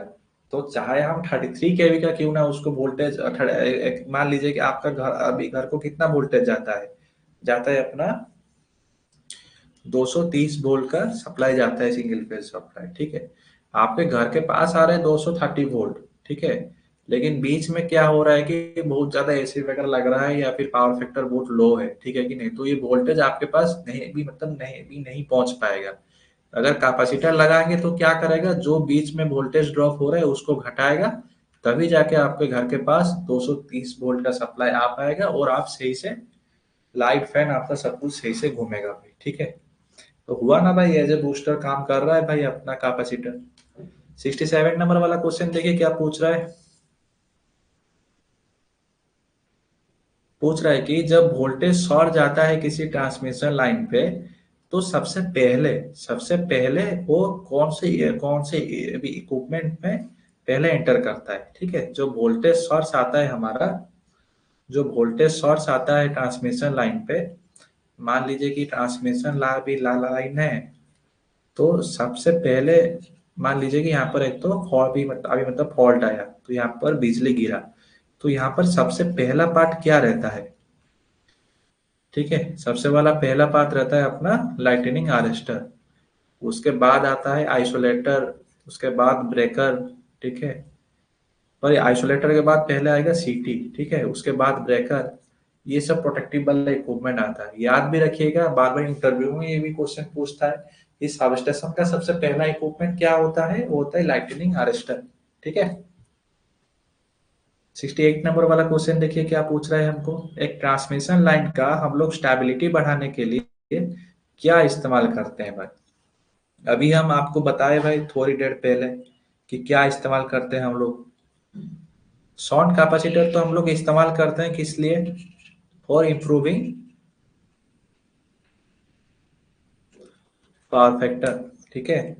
तो चाहे हम 33 केवी का क्यों ना उसको वोल्टेज, मान लीजिए कि आपका घर, अभी घर को कितना वोल्टेज जाता है अपना 230 वोल्ट का सप्लाई जाता है, सिंगल फेज सप्लाई, ठीक है। आपके घर के पास आ रहे हैं 230 वोल्ट, ठीक है। लेकिन बीच में क्या हो रहा है कि बहुत ज्यादा एसी वगैरह लग रहा है, या फिर पावर फैक्टर बहुत लो है, ठीक है कि नहीं। तो ये वोल्टेज आपके पास नहीं भी मतलब नहीं भी नहीं पहुंच पाएगा। अगर कैपेसिटर लगाएंगे तो क्या करेगा, जो बीच में वोल्टेज ड्रॉप हो रहा है उसको घटाएगा, तभी जाके आपके घर के पास 230 वोल्ट का सप्लाई आ पाएगा, और आप सही से लाइट फैन आपका सब कुछ सही से घूमेगा भाई, ठीक है। तो हुआ ना भाई, एज ए बूस्टर काम कर रहा है भाई अपना कैपेसिटर। 67 नंबर वाला क्वेश्चन देखिए क्या पूछ रहा है। पूछ रहा है कि जब वोल्टेज शॉर्ट जाता है किसी ट्रांसमिशन लाइन पे, तो सबसे पहले वो कौन से इक्विपमेंट में पहले एंटर करता है, ठीक है। जो वोल्टेज सोर्स आता है ट्रांसमिशन लाइन पे, मान लीजिए कि ट्रांसमिशन लाइन है, तो सबसे पहले मान लीजिए कि यहाँ पर एक तो फॉल्ट भी अभी मतलब फॉल्ट आया, तो यहाँ पर बिजली गिरा। तो यहाँ पर सबसे पहला पार्ट क्या रहता है, ठीक है। सबसे वाला पहला पार्ट रहता है अपना लाइटनिंग अरेस्टर। उसके बाद आता है आइसोलेटर, उसके बाद ब्रेकर, ठीक है। पर आइसोलेटर के बाद पहले आएगा सीटी, ठीक है, उसके बाद ब्रेकर, ये सब प्रोटेक्टिव वाला इक्विपमेंट आता है। याद भी रखिएगा, बार बार इंटरव्यू में ये भी क्वेश्चन पूछता है। इस सबस्टेशन का सबसे पहला इक्विपमेंट क्या होता है? वो होता है लाइटनिंग अरेस्टर। ठीक है। 68 नंबर वाला क्वेश्चन देखिए क्या पूछ रहा है हमको। एक ट्रांसमिशन लाइन का हम लोग स्टेबिलिटी बढ़ाने के लिए क्या इस्तेमाल करते हैं भाई? अभी हम आपको बताए भाई थोड़ी देर पहले कि क्या इस्तेमाल करते हैं हम लोग। शॉन्ट कैपेसिटर तो हम लोग इस्तेमाल करते हैं किस लिए? For improving power factor. ठीक है।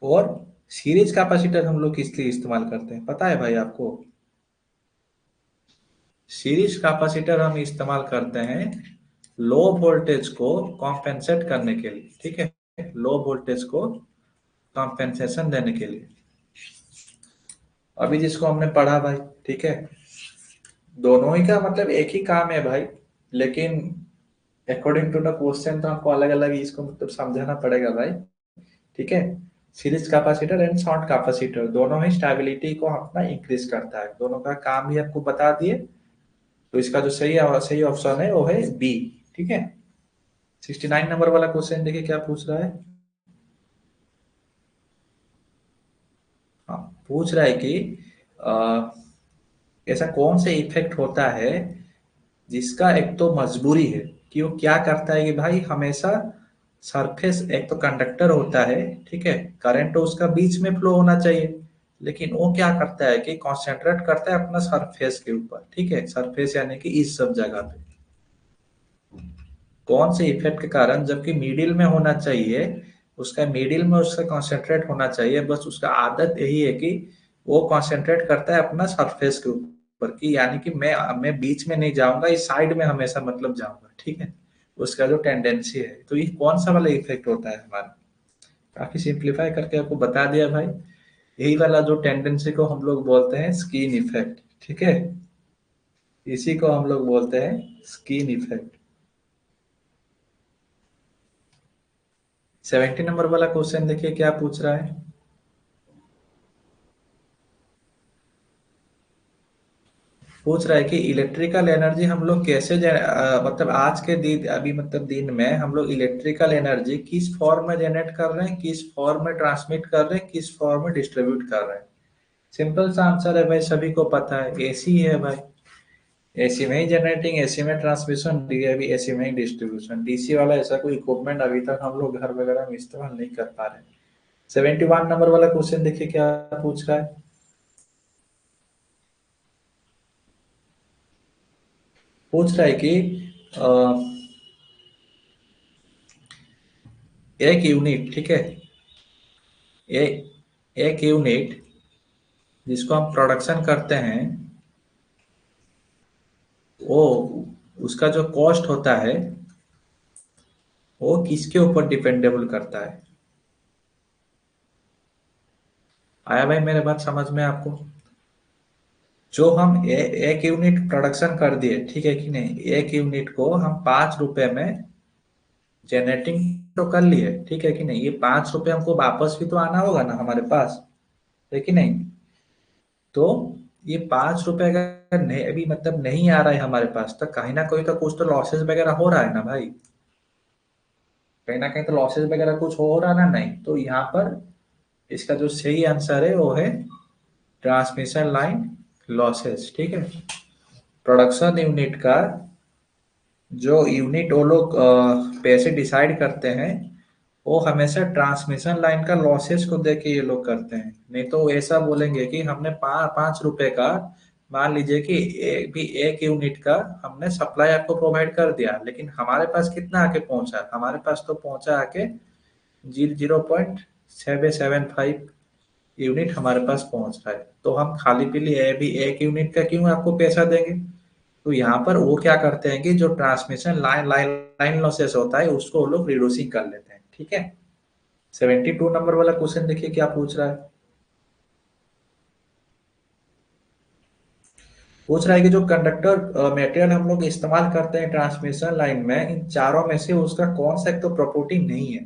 और सीरीज कैपेसिटर हम लोग किस लिए इस्तेमाल करते हैं पता है भाई आपको? सीरीज कैपेसिटर हम इस्तेमाल करते हैं लो वोल्टेज को कॉम्पेंसेट करने के लिए। ठीक है। लो वोल्टेज को कॉम्पेंसेशन देने के लिए। अभी जिसको हमने पढ़ा भाई। ठीक है। दोनों ही का मतलब एक ही काम है भाई, लेकिन अकॉर्डिंग टू द क्वेश्चन तो हमको अलग अलग इसको मतलब समझाना पड़ेगा भाई। ठीक है। सीरीज कैपेसिटर एंड शॉन्ट कैपेसिटर दोनों ही स्टेबिलिटी को अपना इंक्रीज करता है। दोनों का काम भी आपको बता दिए। तो इसका जो सही सही ऑप्शन है वो है बी। ठीक है। 69 नंबर वाला क्वेश्चन देखिए क्या पूछ रहा है। हाँ, पूछ रहा है कि अ, ऐसा कौन सा इफेक्ट होता है जिसका एक तो मजबूरी है कि वो क्या करता है कि भाई हमेशा सरफेस एक तो कंडक्टर होता है। ठीक है। करंट तो उसका बीच में फ्लो होना चाहिए, लेकिन वो क्या करता है कि कंसंट्रेट करता है अपना सरफेस के ऊपर। ठीक है। सरफेस यानी कि इस सब जगह पे कौन से इफेक्ट के कारण, जबकि मिडिल में होना चाहिए, उसका मिडिल में उसका कंसंट्रेट होना चाहिए, बस उसका आदत यही है कि वो कंसंट्रेट करता है अपना सरफेस के ऊपर की, यानी कि मैं बीच में नहीं जाऊंगा, इस साइड में हमेशा मतलब जाऊंगा। ठीक है। उसका जो टेंडेंसी है, तो ये कौन सा वाला इफेक्ट होता है हमारा? काफी सिंप्लीफाई करके आपको बता दिया भाई। यही वाला जो टेंडेंसी को हम लोग बोलते हैं स्किन इफेक्ट। ठीक है। इसी को हम लोग बोलते हैं स्किन इफेक्ट। 70 नंबर वाला क्वेश्चन देखिए क्या पूछ रहा है। पूछ रहा है कि इलेक्ट्रिकल एनर्जी हम लोग कैसे मतलब आज के दिन, अभी मतलब दिन में हम लोग इलेक्ट्रिकल एनर्जी किस फॉर्म में जनरेट कर रहे हैं, किस फॉर्म में ट्रांसमिट कर रहे हैं, किस फॉर्म में डिस्ट्रीब्यूट कर रहे हैं? सिंपल सा आंसर है भाई, सभी को पता है, एसी है भाई। एसी में ही जनरेटिंग, एसी में ट्रांसमिशन, अभी एसी में ही डिस्ट्रीब्यूशन। डीसी वाला ऐसा कोई इक्विपमेंट अभी तक हम लोग घर वगैरह में इस्तेमाल नहीं कर पा रहे। 71 नंबर वाला क्वेश्चन देखिए क्या पूछ रहा है। पूछ रहा है कि अ, एक यूनिट। ठीक है। एक यूनिट जिसको हम प्रोडक्शन करते हैं, वो उसका जो कॉस्ट होता है वो किसके ऊपर डिपेंडेबल करता है? आया भाई मेरे बात समझ में आपको? जो हम एक यूनिट प्रोडक्शन कर दिए, ठीक है कि नहीं, एक यूनिट को हम 5 रुपए में जनरेटिंग तो कर लिए, ठीक है कि नहीं, ये 5 रुपए हमको वापस भी तो आना होगा ना हमारे पास, है कि नहीं? तो ये 5 रुपए अगर नहीं, अभी मतलब नहीं आ रहा है हमारे पास, तो कहीं ना कहीं तो कुछ तो लॉसेस वगैरह हो रहा है ना भाई। कहीं ना कहीं तो लॉसेस वगैरह कुछ हो रहा ना, नहीं तो यहाँ पर इसका जो सही आंसर है वो है ट्रांसमिशन लाइन लॉसेस। ठीक है। प्रोडक्शन यूनिट का जो यूनिट वो लोग पैसे डिसाइड करते हैं, वो हमेशा ट्रांसमिशन लाइन का लॉसेस को देख के ये लोग करते हैं। नहीं तो वो ऐसा बोलेंगे कि हमने 5 रुपए का, मान लीजिए कि एक यूनिट का हमने सप्लाई आपको प्रोवाइड कर दिया, लेकिन हमारे पास कितना आके पहुंचा? हमारे पास तो पहुंचा आके 0.775 यूनिट हमारे पास पहुंच रहा है, तो हम खाली पीली भी एक यूनिट का क्यों आपको पैसा देंगे? तो यहाँ पर वो क्या करते हैं कि जो ट्रांसमिशन लाइन लॉसेस होता है उसको वो लोग रिड्यूसिंग कर लेते हैं। ठीक है। 72 नंबर वाला क्वेश्चन देखिए क्या पूछ रहा है। पूछ रहा है कि जो कंडक्टर मटेरियल हम लोग इस्तेमाल करते हैं ट्रांसमिशन लाइन में, इन चारों में से उसका कौन सा एक तो प्रॉपर्टी नहीं है?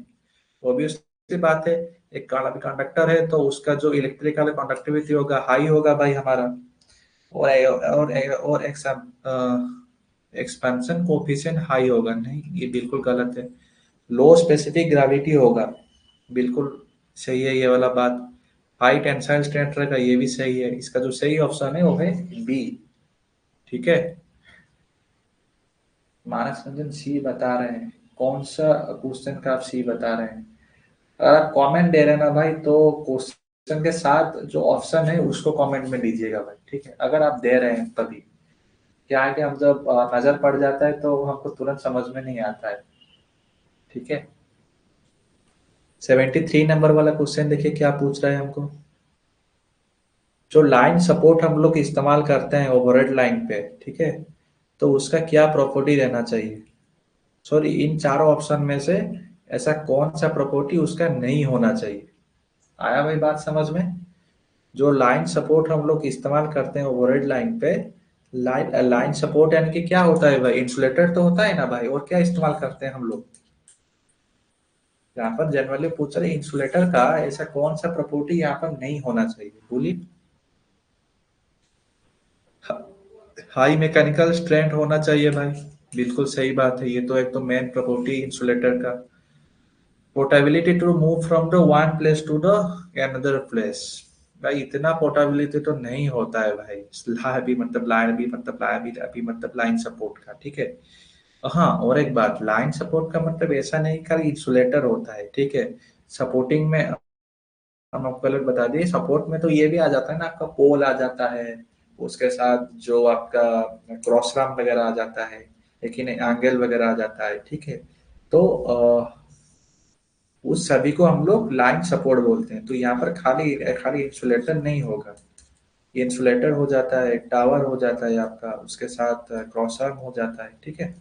वो भी उसकी बात है। एक कंडक्टर है तो उसका जो इलेक्ट्रिकल कंडक्टिविटी होगा हाई होगा भाई हमारा। और एक एक्सपेंशन कोफिशिएंट हाई होगा, नहीं ये बिल्कुल गलत है। लो स्पेसिफिक ग्रेविटी होगा, बिल्कुल सही है ये वाला बात। हाई टेंसाइल स्ट्रेंथ रहेगा, ये भी सही है। इसका जो सही ऑप्शन है वो है बी। ठीक है, मानस रंजन सी बता रहे हैं। कौन सा क्वेश्चन का आप सी बता रहे हैं? अगर आप कमेंट दे रहे हैं ना भाई, तो क्वेश्चन के साथ जो ऑप्शन है उसको कमेंट में दीजिएगा भाई, ठीक है? अगर आप दे रहे हैं तभी। क्या है कि हम जब नजर पड़ जाता है तो हमको तुरंत समझ में नहीं आता है। ठीक है, 73 नंबर वाला क्वेश्चन देखिए क्या पूछ रहा है हमको। जो लाइन सपोर्ट हम लोग इस्तेमाल करते हैं ओवरहेड लाइन पे, ठीक है, तो उसका क्या प्रॉपर्टी रहना चाहिए? सॉरी, इन चारों ऑप्शन में से ऐसा कौन सा प्रॉपर्टी उसका नहीं होना चाहिए? आया भाई बात समझ में? जो लाइन सपोर्ट हम लोग इस्तेमाल करते हैं ओवरहेड लाइन पे, लाइन लाइन सपोर्ट यानी कि क्या होता है भाई? इंसुलेटर तो होता है ना भाई, और क्या इस्तेमाल करते हैं हम लोग? यहाँ पर जनरली पूछ रहे इंसुलेटर का ऐसा कौन सा प्रॉपर्टी यहाँ पर नहीं होना चाहिए, बोलिए। हाई मैकेनिकल स्ट्रेंथ होना चाहिए भाई, बिल्कुल सही बात है। ये तो एक तो मेन प्रॉपर्टी इंसुलेटर का। Portability to move from the one place to the another place, भाई इतना पोर्टेबिलिटी तो नहीं होता है भाई। ला भी मतलब लाइन भी मतलब लाइन भी अभी मतलब लाइन सपोर्ट का, ठीक है। हाँ, और एक बात, लाइन सपोर्ट का मतलब ऐसा नहीं खाली इंसुलेटर होता है, ठीक है। सपोर्टिंग में हम आपको पहले बता दिए, सपोर्ट में तो ये भी आ जाता है ना, आपका पोल आ जाता है, उसके साथ जो आपका क्रॉस राम वगैरह आ जाता है, लेकिन एंगल वगैरह आ जाता है, ठीक है। तो उस सभी को हम लोग लाइन सपोर्ट बोलते हैं। तो यहाँ पर खाली खाली इंसुलेटर नहीं होगा, ये इंसुलेटर हो जाता है, टावर हो जाता है आपका, उसके साथ क्रॉस आर्म हो जाता है, ठीक है।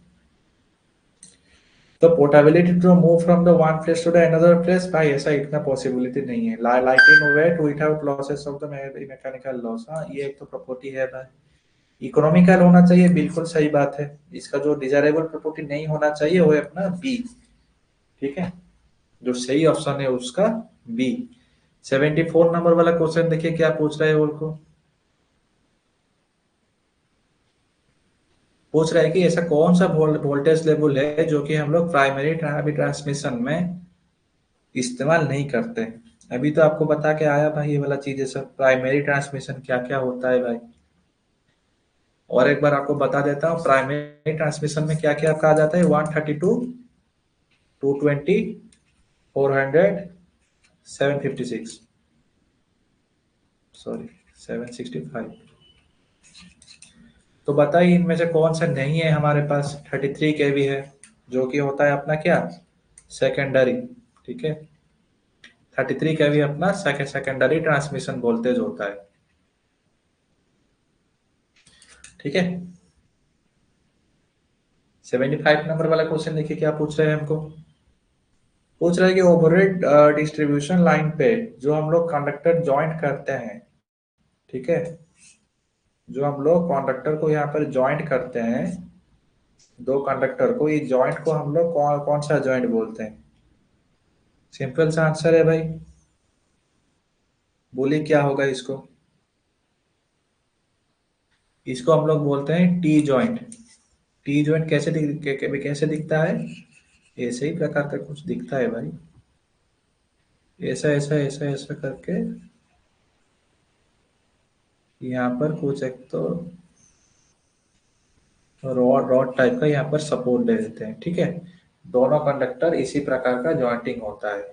तो portability to move from the one place to the another place, भाई ऐसा इतना पॉसिबिलिटी नहीं है। Like in weight without losses of the mechanical loss, हाँ ये एक तो प्रॉपर्टी है भाई। इकोनॉमिकल होना चाहिए, बिल्कुल सही बात है। इसका जो डिजायरेबल प्रॉपर्टी नहीं होना चाहिए वो है अपना बी, ठीक है। जो सही ऑप्शन है उसका बी। 74 नंबर वाला क्वेश्चन देखिए क्या पूछ रहा है वो को। पूछ रहा है कि ऐसा कौन सा वोल्टेज लेवल है जो कि हम लोग प्राइमरी ट्रांसमिशन में इस्तेमाल नहीं करते। अभी तो आपको बता के आया भाई ये वाला चीज है सब, प्राइमरी ट्रांसमिशन क्या क्या होता है भाई। और एक बार आपको बता देता हूँ, प्राइमरी ट्रांसमिशन में क्या क्या आपका आ जाता है। 132, 220, 400, 756, सॉरी 765। तो बताइए इनमें से कौन सा नहीं है हमारे पास। 33 केवी है, जो कि होता है अपना क्या, सेकेंडरी, ठीक है। 33 केवी अपना सेकेंडरी ट्रांसमिशन वोल्टेज होता है, ठीक है। 75 नंबर वाला क्वेश्चन देखिए क्या पूछ रहे हैं हमको। पूछ रहा है कि ओवरहेड डिस्ट्रीब्यूशन लाइन पे जो हम लोग कंडक्टर ज्वाइंट करते हैं, ठीक है, जो हम लोग कंडक्टर को यहाँ पर ज्वाइंट करते हैं, दो कंडक्टर को, ये ज्वाइंट को हम लोग कौन कौन सा ज्वाइंट बोलते हैं? सिंपल सा आंसर है भाई, बोलिए क्या होगा इसको। इसको हम लोग बोलते हैं टी ज्वाइंट। टी ज्वाइंट कैसे दिखता है? ऐसे ही प्रकार का कुछ दिखता है भाई, ऐसा ऐसा ऐसा ऐसा करके। यहाँ पर कुछ एक तो रॉड रॉड टाइप का यहाँ पर सपोर्ट दे देते हैं, ठीक है। दोनों कंडक्टर इसी प्रकार का जॉइंटिंग होता है,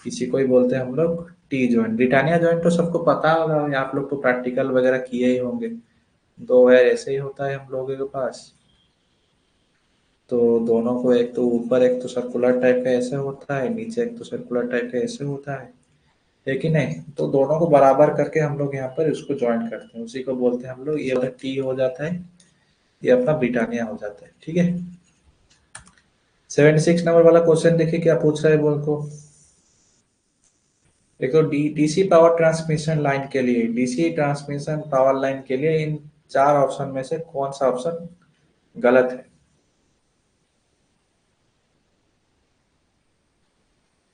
इसी को ही बोलते हैं हम लोग टी जॉइंट। ब्रिटानिया जॉइंट तो सबको पता होगा, आप लोग तो प्रैक्टिकल वगैरह किए ही होंगे। दो वायर ऐसे ही होता है हम लोगों के पास, तो दोनों को एक तो ऊपर एक तो सर्कुलर टाइप का ऐसे होता है, नीचे एक तो सर्कुलर टाइप का ऐसे होता है, लेकिन नहीं तो दोनों को बराबर करके हम लोग यहाँ पर उसको ज्वाइंट करते हैं, उसी को बोलते हैं हम लोग, ये वाला टी हो जाता है, ये अपना ब्रिटानिया हो जाता है, ठीक है। 76 नंबर वाला क्वेश्चन देखिए क्या पूछ रहा है बोल को। एक तो डीसी पावर ट्रांसमिशन लाइन के लिए, डीसी ट्रांसमिशन पावर लाइन के लिए इन चार ऑप्शन में से कौन सा ऑप्शन गलत है?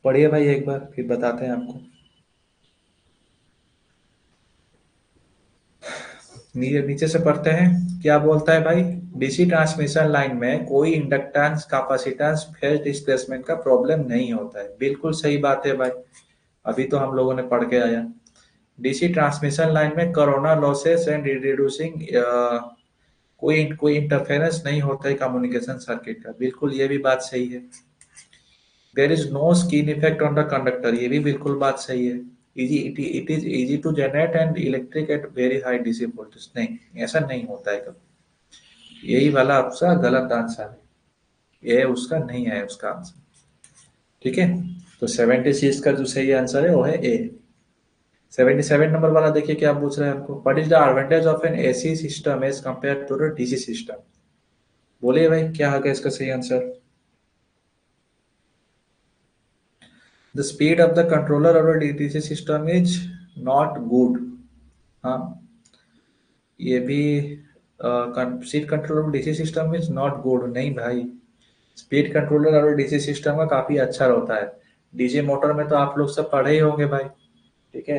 पढ़िए भाई एक बार फिर बताते हैं आपको। नीचे से पढ़ते हैं, क्या बोलता है भाई। डीसी ट्रांसमिशन लाइन में कोई इंडक्टेंस कैपेसिटेंस फेज डिस्प्लेसमेंट का प्रॉब्लम नहीं होता है, बिल्कुल सही बात है भाई। अभी तो हम लोगों ने पढ़ के आया। डीसी ट्रांसमिशन लाइन में कोरोना लॉसेस एंड रिड्यूसिंग कोई कोई इंटरफेरेंस नहीं होता है कम्युनिकेशन सर्किट का, बिल्कुल ये भी बात सही है। There is no skin effect on the conductor, ये भी बिल्कुल बात सही है। Easy it is easy to generate and electric at very high DC voltage, नहीं ऐसा नहीं होता है कभी। यही वाला आपका गलत आंसर है, ये उसका नहीं है उसका आंसर। ठीक है, तो 76 का जो सही आंसर है वो है ए। 77 नंबर वाला देखिए क्या पूछ रहे हैं हमको, what is the advantage of an AC system as compare to the DC system. बोलिए भाई क्या होगा इसका सही answer. The speed of the controller और DC system is not good. हाँ, ये भी speed controller DC system is not good, नहीं भाई। स्पीड कंट्रोलर और डीसी सिस्टम का काफी अच्छा होता है। डीसी मोटर में तो आप लोग सब पढ़े ही होंगे भाई। ठीक है,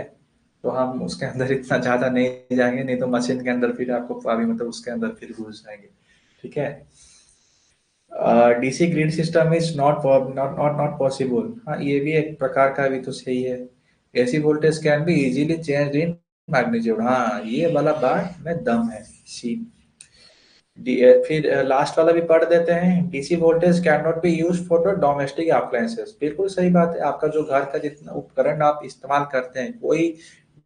तो हम उसके अंदर इतना ज्यादा नहीं जाएंगे, नहीं तो मशीन के अंदर फिर आपको अभी मतलब उसके अंदर फिर घुस जाएंगे। ठीक है, DC grid system is not not not not possible, हाँ ये भी एक प्रकार का भी तो सही है। AC voltage can be easily change in magnitude, हाँ ये वाला बात में दम है। सी फिर लास्ट वाला भी पढ़ देते हैं, DC voltage can not be use for the domestic appliances, बिल्कुल सही बात है। आपका जो घर का जितना उपकरण आप इस्तेमाल करते हैं कोई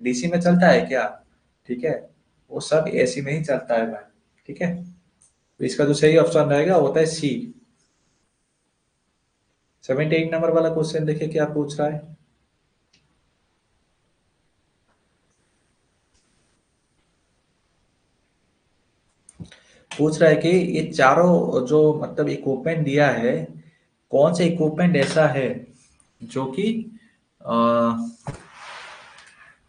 डीसी में चलता है क्या। ठीक है, वो सब एसी में ही चलता है भाई। ठीक है, तो इसका जो सही ऑप्शन रहेगा वो होता है सी। 78 नंबर वाला क्वेश्चन देखिए क्या पूछ रहा है। पूछ रहा है कि ये चारों जो मतलब इक्विपमेंट दिया है, कौन सा इक्विपमेंट ऐसा है जो कि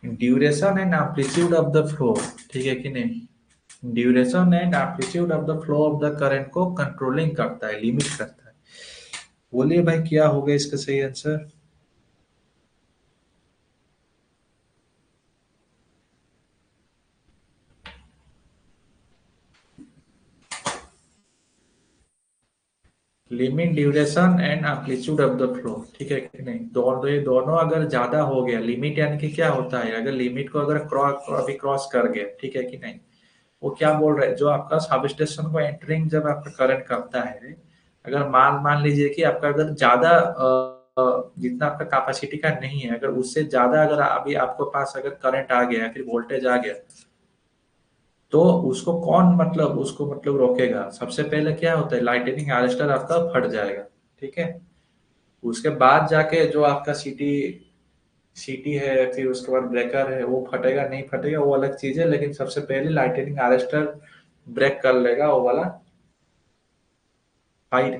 duration and amplitude of the flow, ठीक है कि नहीं, duration and amplitude of the flow of the current को कंट्रोलिंग करता है, लिमिट करता है। बोलिए भाई क्या होगा इसका सही answer. Limit duration and amplitude of the flow, ठीक है कि नहीं, दोनों ये दोनों अगर ज्यादा हो गया, लिमिट यानी कि क्या होता है, अगर लिमिट को अगर क्रॉस अभी क्रॉस कर गया, ठीक है कि नहीं, वो क्या बोल रहे हैं, जो आपका सब स्टेशन को एंटरिंग जब आपका करंट करता है, अगर मान मान लीजिए कि आपका अगर ज्यादा जितना आपका कैपेसिटी का नहीं है, अगर उससे ज्यादा अगर अभी आपके पास अगर करंट आ गया फिर वोल्टेज आ गया, तो उसको कौन मतलब उसको मतलब रोकेगा, सबसे पहले क्या होता है, लाइटनिंग अरेस्टर आपका फट जाएगा। ठीक है, उसके बाद जाके जो आपका सीटी सीटी है, फिर उसके बाद ब्रेकर है, वो फटेगा नहीं फटेगा वो अलग चीज है, लेकिन सबसे पहले लाइटनिंग अरेस्टर ब्रेक कर लेगा वो वाला high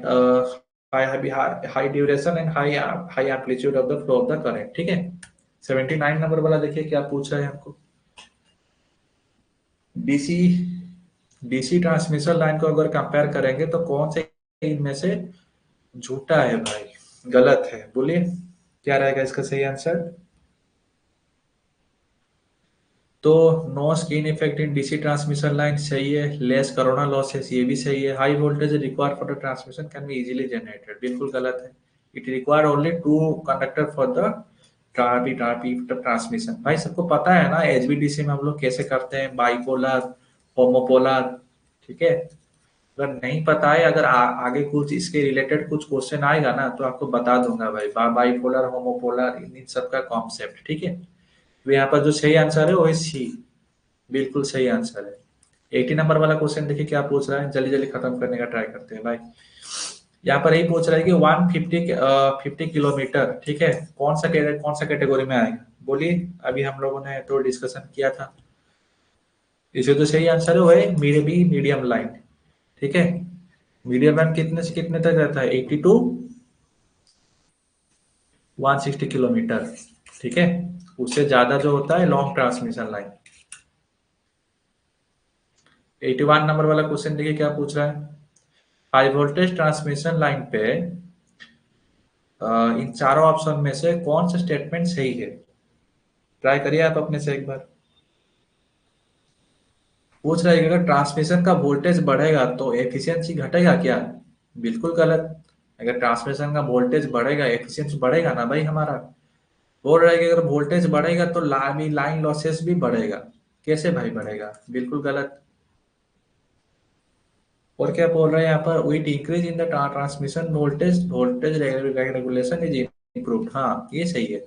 high duration and high amplitude of the flow of the current. ठीक है, 79 नंबर वाला देखिए क्या पूछ रहा है हमको। डीसी डीसी ट्रांसमिशन लाइन को अगर कंपेयर करेंगे तो कौन से इनमें से झूठा है भाई, गलत है, बोलिए क्या रहेगा इसका सही आंसर। तो no skin effect in DC transmission line सही है, लेस कोरोना लॉसेस ये भी सही है, high voltage required for the transmission can be easily generated बिल्कुल गलत है, it require only two conductor for the ट्रापी ट्रापी ट्रांसमिशन। भाई सबको पता है ना एचवीडीसी में हम लोग कैसे करते हैं, बाइपोलर, होमोपोलर। ठीक है, अगर नहीं पता है, अगर आगे कुछ इसके रिलेटेड कुछ क्वेश्चन आएगा ना तो आपको बता दूंगा भाई, बाइपोलर होमोपोलर इन सब का कॉन्सेप्ट। ठीक है, तो यहाँ पर जो सही आंसर है वो है सी, बिल्कुल सही आंसर है। 80 नंबर वाला क्वेश्चन देखिए क्या पूछ रहा है, जल्दी जल्दी खत्म करने का ट्राई करते हैं भाई। यहाँ पर यही पूछ रहा है कि 150 किलोमीटर, ठीक है, कौन सा कैटेगरी में आएगा, बोलिए। अभी हम लोगों ने तो डिस्कशन किया था, इसे तो सही आंसर है वो है मीडियम लाइन। ठीक है, मीडियम लाइन कितने से कितने तक रहता है, 80 टू 160 किलोमीटर। ठीक है, उससे ज्यादा जो होता है लॉन्ग ट्रांसमिशन लाइन। 81 नंबर वाला क्वेश्चन देखिए क्या पूछ रहा है, हाई वोल्टेज ट्रांसमिशन लाइन पे इन चारों ऑप्शन में से कौन सा स्टेटमेंट सही है, ट्राई करिए आप अपने से एक बार। पूछ रहा है कि अगर ट्रांसमिशन का वोल्टेज बढ़ेगा तो एफिशिएंसी घटेगा क्या? बिल्कुल गलत। अगर ट्रांसमिशन का वोल्टेज बढ़ेगा एफिशिएंसी बढ़ेगा ना भाई हमारा। बोल रहा है कि अगर वोल्टेज बढ़ेगा तो लाइन लॉसेस भी बढ़ेगा। कैसे भाई बढ़ेगा? बिल्कुल गलत। और क्या बोल रहे हैं यहाँ पर, with increase in the transmission voltage voltage regulation is improved. हाँ ये सही है,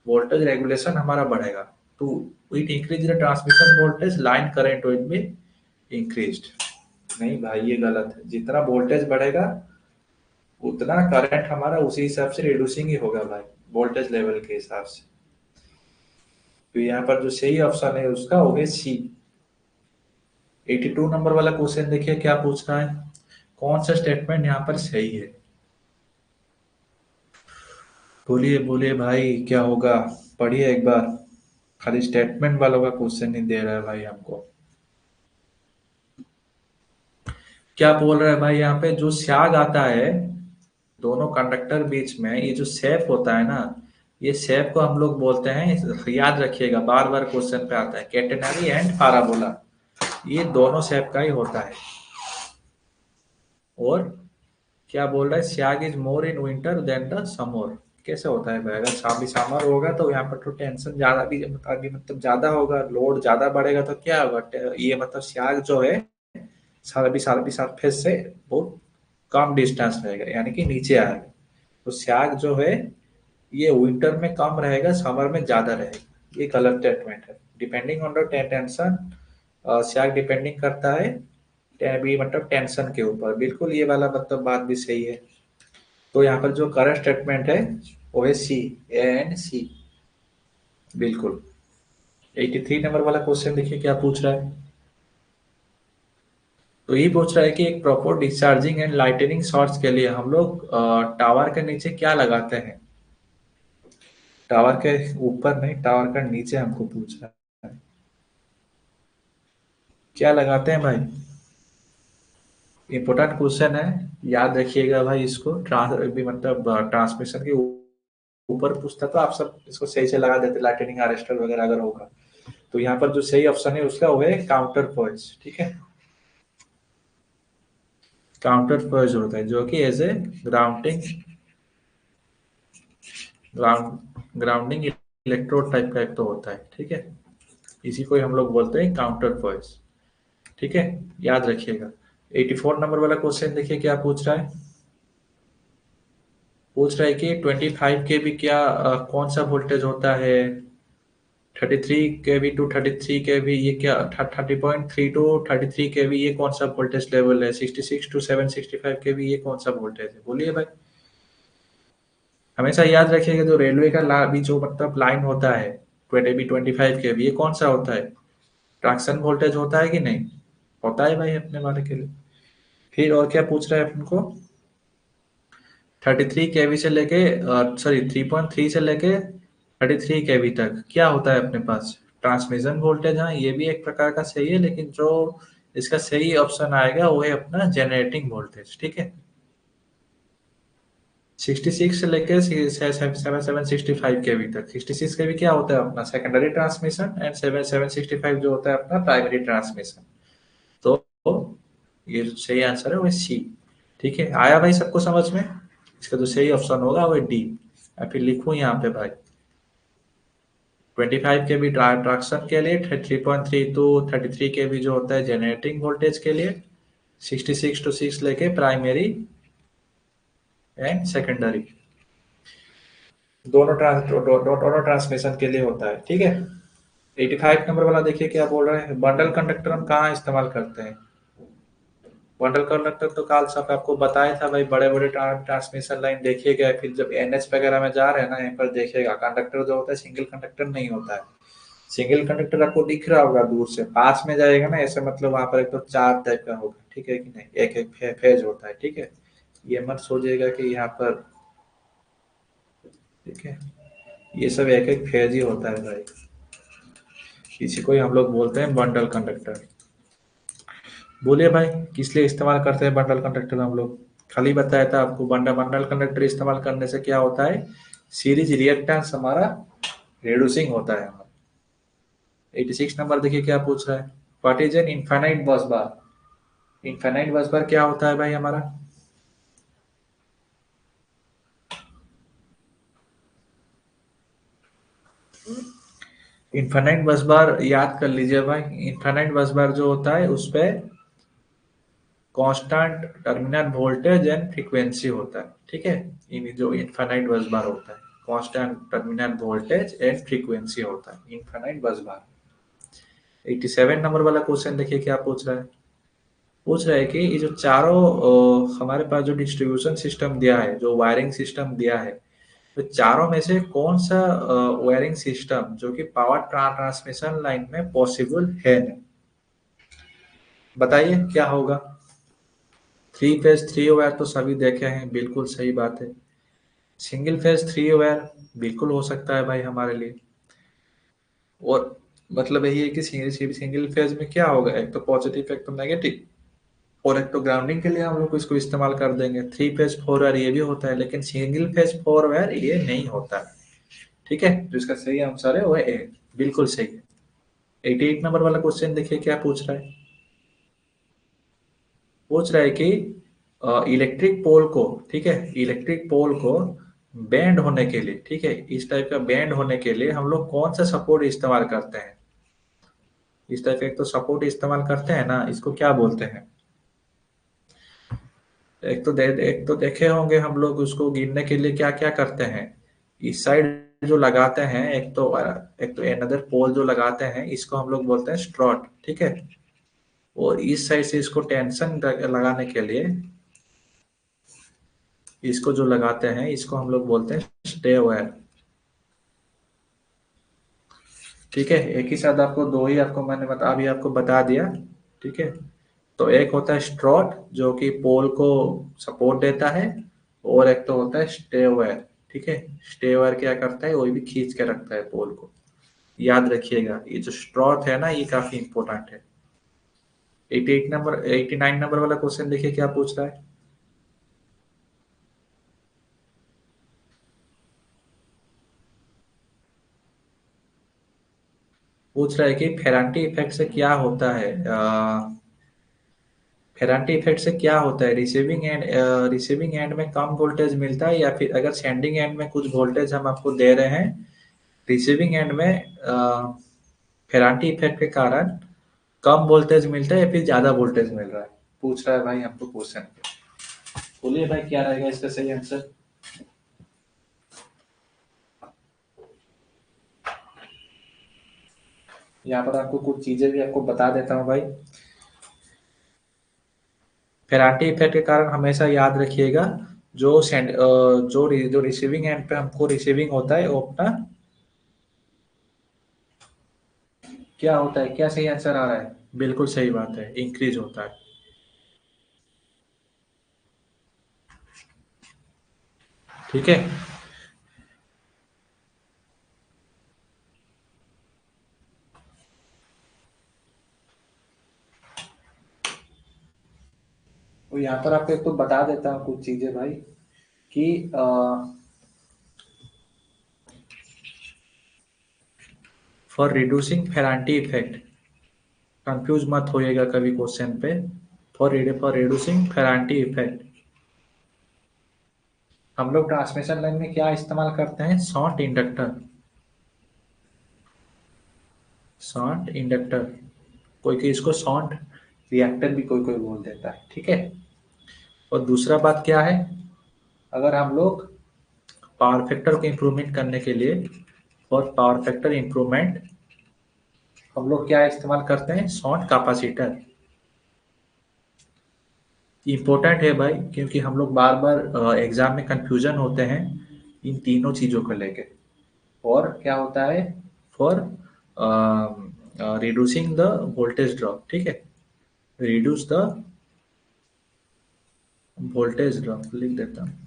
वोल्टेज रेगुलेशन हमारा बढ़ेगा। तो with increase the transmission voltage line current will be increased. नहीं भाई ये गलत है, जितना वोल्टेज बढ़ेगा उतना करंट हमारा उसी हिसाब से रिड्यूसिंग ही होगा भाई, वोल्टेज लेवल के हिसाब से। तो यहाँ पर जो सही ऑप्शन है उसका वो है सी। 82 नंबर वाला क्वेश्चन देखिए क्या पूछ रहा है, कौन सा स्टेटमेंट यहाँ पर सही है? बोलिए बोलिए भाई क्या होगा, पढ़िए एक बार। खाली स्टेटमेंट वालों का क्वेश्चन नहीं दे रहा है भाई हमको। क्या बोल रहा है भाई यहाँ पे, जो स्याग आता है दोनों कंडक्टर बीच में, ये जो शेप होता है ना, ये शेप को हम लोग बोलते हैं, याद रखिएगा बार बार क्वेश्चन पे आता है, कैटेनरी एंड पाराबोला। ये दोनों शेप का ही होता है। और क्या बोल रहा है, sag is more in winter than the summer. कैसे होता है भाई, अगर सामी समर होगा तो यहाँ पर तो टेंशन ज्यादा भी अभी मतलब ज्यादा होगा, लोड ज्यादा बढ़ेगा तो क्या होगा, ये मतलब स्याग जो है सारा भी सरफेस से बहुत कम डिस्टेंस रहेगा, यानी कि नीचे आएगा। तो स्याग जो है ये विंटर में कम रहेगा, समर में ज्यादा रहेगा। ये गलत स्टेटमेंट है। Depending on the tension, sag depending करता है भी मतलब टेंशन के ऊपर। बिल्कुल ये वाला मतलब बात भी सही है। तो यहाँ पर जो करंट स्टेटमेंट है वो है सी, ए एंड सी। बिल्कुल। 83 नंबर वाला क्वेश्चन देखिए क्या पूछ रहा है। तो ये पूछ रहा है कि एक proper discharging and lightning shorts के लिए हम लोग टावर के नीचे क्या लगाते हैं? टावर के ऊपर नहीं, टावर का नीचे हमको पूछ रहा है, क्या लगाते हैं भाई? इंपॉर्टेंट क्वेश्चन है, याद रखिएगा भाई इसको। भी मतलब ट्रांसमिशन के ऊपर पूछता तो आप सब इसको सही से लगा देते, लाइटनिंग अरेस्टर वगैरह अगर होगा। तो यहाँ पर जो सही ऑप्शन है उसका वो है काउंटर पॉइंट्स, ठीक है। काउंटर पॉइंट होता है जो कि as a grounding grounding electrode type का एक तो होता है, ठीक है। इसी को ही हम लोग बोलते हैं काउंटर पॉइंट्स, ठीक है। याद रखिएगा। 84 नंबर वाला क्वेश्चन देखिए क्या पूछ रहा है। पूछ रहा है कि 25 के भी क्या कौन सा वोल्टेज होता है? 33 के वी टू 33 के वी ये क्या, 30.3 टू 33 के वी ये कौन सा वोल्टेज लेवल है? 66 टू 765 के वी ये कौन सा वोल्टेज है? बोलिए भाई। हमेशा याद रखिएगा जो रेलवे का भी जो मतलब लाइन होता है 25 के वी ये कौन सा होता है? ट्रैक्शन वोल्टेज होता है कि नहीं? होता है भाई अपने वाले के लिए। फिर और क्या पूछ रहा है अपने को, 33 केवी से लेके सॉरी 3.3 से लेके 33 केवी तक क्या होता है अपने पास? Transmission voltage. हाँ ये भी एक प्रकार का सही है, लेकिन जो इसका सही ऑप्शन आएगा वो है अपना जनरेटिंग वोल्टेज, ठीक है। 66 से लेके 765 केवी तक। 66 केवी क्या होता है अपना सेकेंडरी ट्रांसमिशन, एंड 765 जो होता है अपना प्राइमरी ट्रांसमिशन। तो ये जो सही आंसर है वो है सी, ठीक है। आया भाई सबको समझ में? इसका जो सही ऑप्शन होगा वो है डी। या फिर लिखूं यहाँ पे भाई, 25 के भी ट्रैक्शन के लिए, 3.3 टू 33 के भी जो होता है जनरेटिंग वोल्टेज के लिए, 66 टू 6 लेके प्राइमरी एंड सेकेंडरी, दोनों ट्रांसमिशन के लिए होता है, ठीक है। 85 नंबर वाला देखिए क्या बोल रहे हैं, बंडल कंडक्टर हम कहाँ इस्तेमाल करते हैं? बंडल कंडक्टर तो काल साहब आपको बताया था भाई, बड़े बड़े ट्रांसमिशन लाइन देखिएगा, फिर जब एनएच वगैरह में जा रहे हैं ना यहाँ पर देखिएगा, कंडक्टर जो होता है सिंगल कंडक्टर नहीं होता है। सिंगल कंडक्टर आपको दिख रहा होगा दूर से, पास में जाएगा ना ऐसे मतलब वहां पर एक तो चार टाइप का होगा, ठीक है कि नहीं, एक एक फेज होता है, ठीक है। ये मत सोचिएगा कि यहाँ पर, ठीक है, ये सब एक एक फेज ही होता है भाई। इसी को ही हम लोग बोलते हैं बंडल कंडक्टर। बोलिए भाई, किस लिए इस्तेमाल करते हैं बंडल कंडक्टर हम लोग? खाली बताया था आपको, बंडल बंडल कंडक्टर इस्तेमाल करने से क्या होता है, सीरीज रिएक्टेंस हमारा रिड्यूसिंग होता है हमारा। 86 नंबर देखिए क्या पूछ रहा है, व्हाट इज एन इनफाइनाइट बस बार? इनफाइनाइट बस बार क्या होता है भाई हमारा? इनफाइनाइट बस बार याद कर लीजिए भाई। इनफाइनाइट बस बार जो होता है उस पे constant terminal voltage and frequency होता है, ठीक है। इन जो इनफाइनाइट बस बार होता है, constant terminal voltage and frequency होता है इनफाइनाइट बस बार। 87 नंबर वाला क्वेश्चन देखिए क्या पूछ रहा है। पूछ रहा है कि ये जो चारों हमारे पास जो डिस्ट्रीब्यूशन सिस्टम दिया है, जो वायरिंग सिस्टम दिया है, तो चारों में से कौन सा वायरिंग सिस्टम जो कि पावर ट्रांसमिशन लाइन में पॉसिबल है नहीं? बताइए क्या होगा। थ्री फेज थ्री वायर तो सभी देखे हैं, बिल्कुल सही बात है। सिंगल फेज थ्री वायर बिल्कुल हो सकता है भाई हमारे लिए। और मतलब यही है कि सिंगल सिंगल फेज में क्या होगा, एक तो पॉजिटिव एक तो नेगेटिव, और एक तो ग्राउंडिंग के लिए हम लोग इसको इस्तेमाल कर देंगे। थ्री फेज फोर वायर ये भी होता है, लेकिन सिंगल फेज फोर वायर ये नहीं होता है, ठीक है। तो इसका सही आंसर है वो ए, बिल्कुल सही है। 88 नंबर वाला क्वेश्चन देखिए क्या पूछ रहा है। पूछ रहा है कि इलेक्ट्रिक पोल को, ठीक है, इलेक्ट्रिक पोल को बेंड होने के लिए, ठीक है, इस टाइप का बेंड होने के लिए हम लोग कौन सा सपोर्ट इस्तेमाल करते हैं? इस टाइप का एक तो सपोर्ट इस्तेमाल करते हैं ना, इसको क्या बोलते हैं? एक तो देखे होंगे हम लोग, उसको गिनने के लिए क्या क्या करते हैं। इस साइड जो लगाते हैं, एक तो एनदर पोल जो लगाते हैं, इसको हम लोग बोलते हैं स्ट्रॉट, ठीक है। और इस साइड से इसको टेंशन लगाने के लिए, इसको जो लगाते हैं इसको हम लोग बोलते हैं स्टे वायर, ठीक है। एक ही साथ आपको दो ही आपको मैंने अभी आपको बता दिया, ठीक है। तो एक होता है स्ट्रॉट जो कि पोल को सपोर्ट देता है, और एक तो होता है स्टे वायर, ठीक है। स्टे वायर क्या करता है, वही भी खींच के रखता है पोल को। याद रखिएगा ये जो स्ट्रॉट है ना, ये काफी इंपॉर्टेंट है। 88 नंबर 89 नंबर वाला क्वेश्चन देखिए क्या पूछ रहा है। पूछ रहा है कि फेरांटी इफेक्ट से क्या होता है। फेरांटी इफेक्ट से क्या होता है, रिसीविंग एंड में कम वोल्टेज मिलता है, या फिर अगर सेंडिंग एंड में कुछ वोल्टेज हम आपको दे रहे हैं, रिसीविंग एंड में फेरांटी इफेक्ट के कारण कम वोल्टेज मिलता है या फिर ज्यादा वोल्टेज मिल रहा है? पूछ रहा है भाई हमको क्वेश्चन। बोलिए भाई क्या रहेगा इसका सही आंसर। यहाँ पर आपको कुछ चीजें भी आपको बता देता हूँ भाई। फेरांटी इफेक्ट के कारण हमेशा याद रखिएगा, जो सेंड जो रिसीविंग एंड पे हमको रिसीविंग होता है वो अपना क्या होता है, क्या सही आंसर आ रहा है? बिल्कुल सही बात है, इंक्रीज होता है, ठीक है। तो यहाँ पर आपको एक तो बता देता हूँ कुछ चीजें भाई कि for reducing Ferranti effect, confuse मत होइएगा कभी क्वेश्चन पे। फॉर रिड्यूसिंग फेरांटी इफेक्ट हम लोग ट्रांसमिशन लाइन में क्या इस्तेमाल करते हैं, शॉर्ट इंडक्टर। शॉर्ट इंडक्टर, कोई कोई इसको शॉर्ट रिएक्टर भी कोई कोई बोल देता है, ठीक है। और दूसरा बात क्या है, अगर हम लोग पावर फैक्टर को इम्प्रूवमेंट करने के लिए, और पावर फैक्टर इम्प्रूवमेंट हम लोग क्या इस्तेमाल करते हैं, शॉर्ट कैपेसिटर। इम्पोर्टेंट है भाई, क्योंकि हम लोग बार बार एग्जाम में कंफ्यूजन होते हैं इन तीनों चीजों को लेके। और क्या होता है, for reducing the voltage drop, ठीक है, रिड्यूस द वोल्टेज ड्रॉप लिख देता हूँ।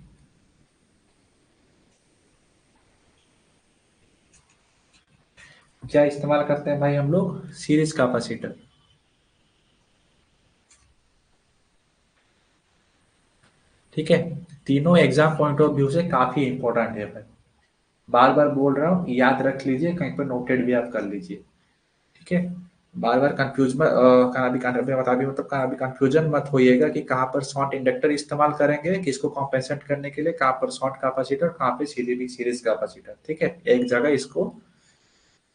क्या इस्तेमाल करते हैं भाई हम लोग, सीरीज कैपेसिटर, ठीक है। तीनों एग्जाम पॉइंट ऑफ व्यू से काफी इंपॉर्टेंट है भाई। बार बार बोल रहा हूँ, याद रख लीजिए, कहीं पर नोटेड भी आप कर लीजिए, ठीक है। बार बार कंफ्यूज मत कहाँ भी बता भी मतलब कहाँ भी कंफ्यूजन मत होइएगा कि कहाँ पर शॉर्ट इंडक्टर इस्तेमाल करेंगे किसको कॉम्पेंसेट करने के लिए, कहाँ पर शॉर्ट कैपेसिटर, कहाँ पे सीरीज कैपेसिटर। ठीक है, एक जगह इसको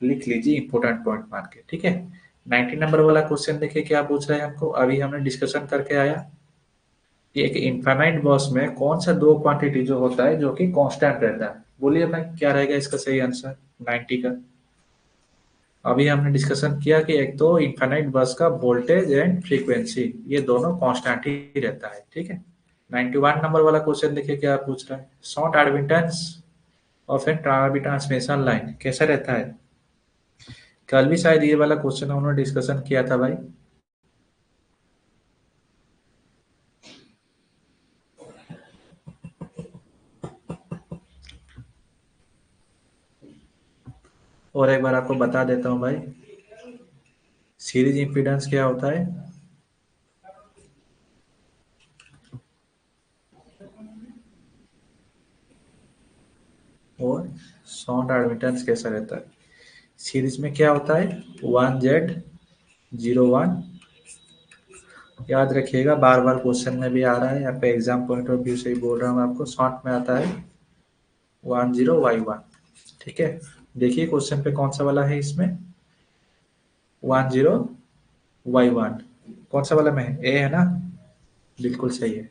लिख लीजिए इंपोर्टेंट पॉइंट मान के। ठीक है, 19 नंबर वाला क्वेश्चन देखिए क्या पूछ रहा है हमको, अभी हमने डिस्कशन करके आया कि एक इनफाइनाइट बॉक्स में कौन सा दो क्वांटिटी जो होता है जो कि कांस्टेंट रहता है। बोलिए भाई क्या रहेगा इसका सही आंसर 90 का। अभी हमने डिस्कशन किया कि एक तो इनफाइनाइट बस का वोल्टेज एंड फ्रीक्वेंसी ये दोनों कांस्टेंट ही रहता है। ठीक है, 91 नंबर वाला क्वेश्चन देखिए क्या पूछ रहा है, short admittance of an transmission line कैसा रहता है। कल भी शायद ये वाला क्वेश्चन उन्होंने डिस्कशन किया था भाई। और एक बार आपको बता देता हूँ भाई, सीरीज इम्पीडेंस क्या होता है और शॉर्ट एडमिटेंस कैसा रहता है। सीरीज में क्या होता है 1Z01, याद रखिएगा बार बार क्वेश्चन में भी आ रहा है, यहाँ पे एग्जाम पॉइंट ऑफ व्यू से ही बोल रहा हूँ आपको, शॉर्ट में आता है 10Y1। ठीक है, देखिए क्वेश्चन पे कौन सा वाला है इसमें 10Y1, कौन सा वाला में है, ए है ना, बिल्कुल सही है।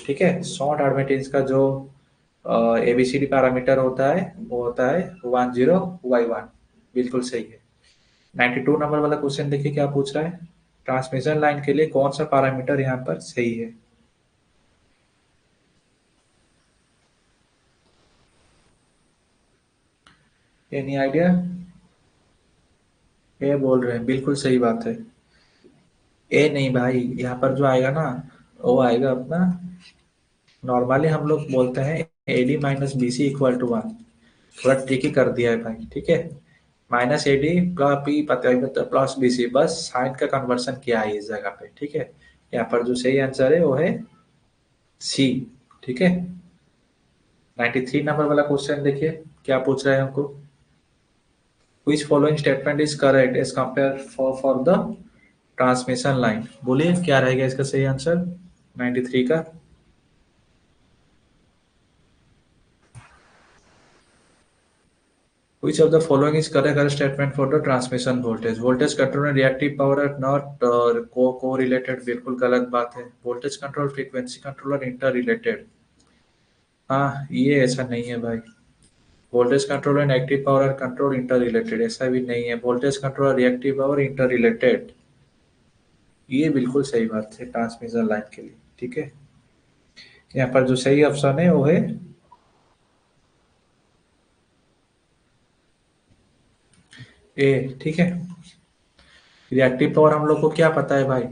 ठीक है, शॉर्ट एडमिटेंस का जो एबीसीडी पैरामीटर होता है वो होता है 10Y1, बिल्कुल सही है। 92 नंबर वाला क्वेश्चन देखिए क्या पूछ रहा है, ट्रांसमिशन लाइन के लिए कौन सा पैरामीटर यहाँ पर सही है। एनी आइडिया, ए बोल रहे हैं, बिल्कुल सही बात है। ए नहीं भाई, यहाँ पर जो आएगा ना वो आएगा अपना, नॉर्मली हम लोग बोलते हैं AD minus B C equal to 1, थोड़ा ट्रिकी कर दिया है भाई। ठीक है, minus AD plus P plus B C, बस साइन का कन्वर्सन किया है इस जगह पे। ठीक है, यहाँ पर जो सही आंसर है वो है सी। ठीक है, 93 नंबर वाला क्वेश्चन देखिए क्या पूछ रहा है हमको, which following statement is correct as compared for the transmission line. बोलिए क्या रहेगा इसका सही आंसर 93 का। Which of the following is correct as statement for the transmission voltage? Voltage control and reactive power are not correlated, बिल्कुल गलत बात है। voltage control, frequency control और इंटर रिलेटेड, हाँ ये ऐसा नहीं है भाई। Voltage control and active power आर कंट्रोल इंटर रिलेटेड, ऐसा भी नहीं है। वोल्टेज कंट्रोल और रिएक्टिव पावर इंटर रिलेटेड, ये बिल्कुल सही बात है ट्रांसमिशन लाइन के लिए। ठीक है, यहाँ पर जो सही ऑप्शन है वो है ए। ठीक है, रिएक्टिव पावर हम लोग को क्या पता है भाई,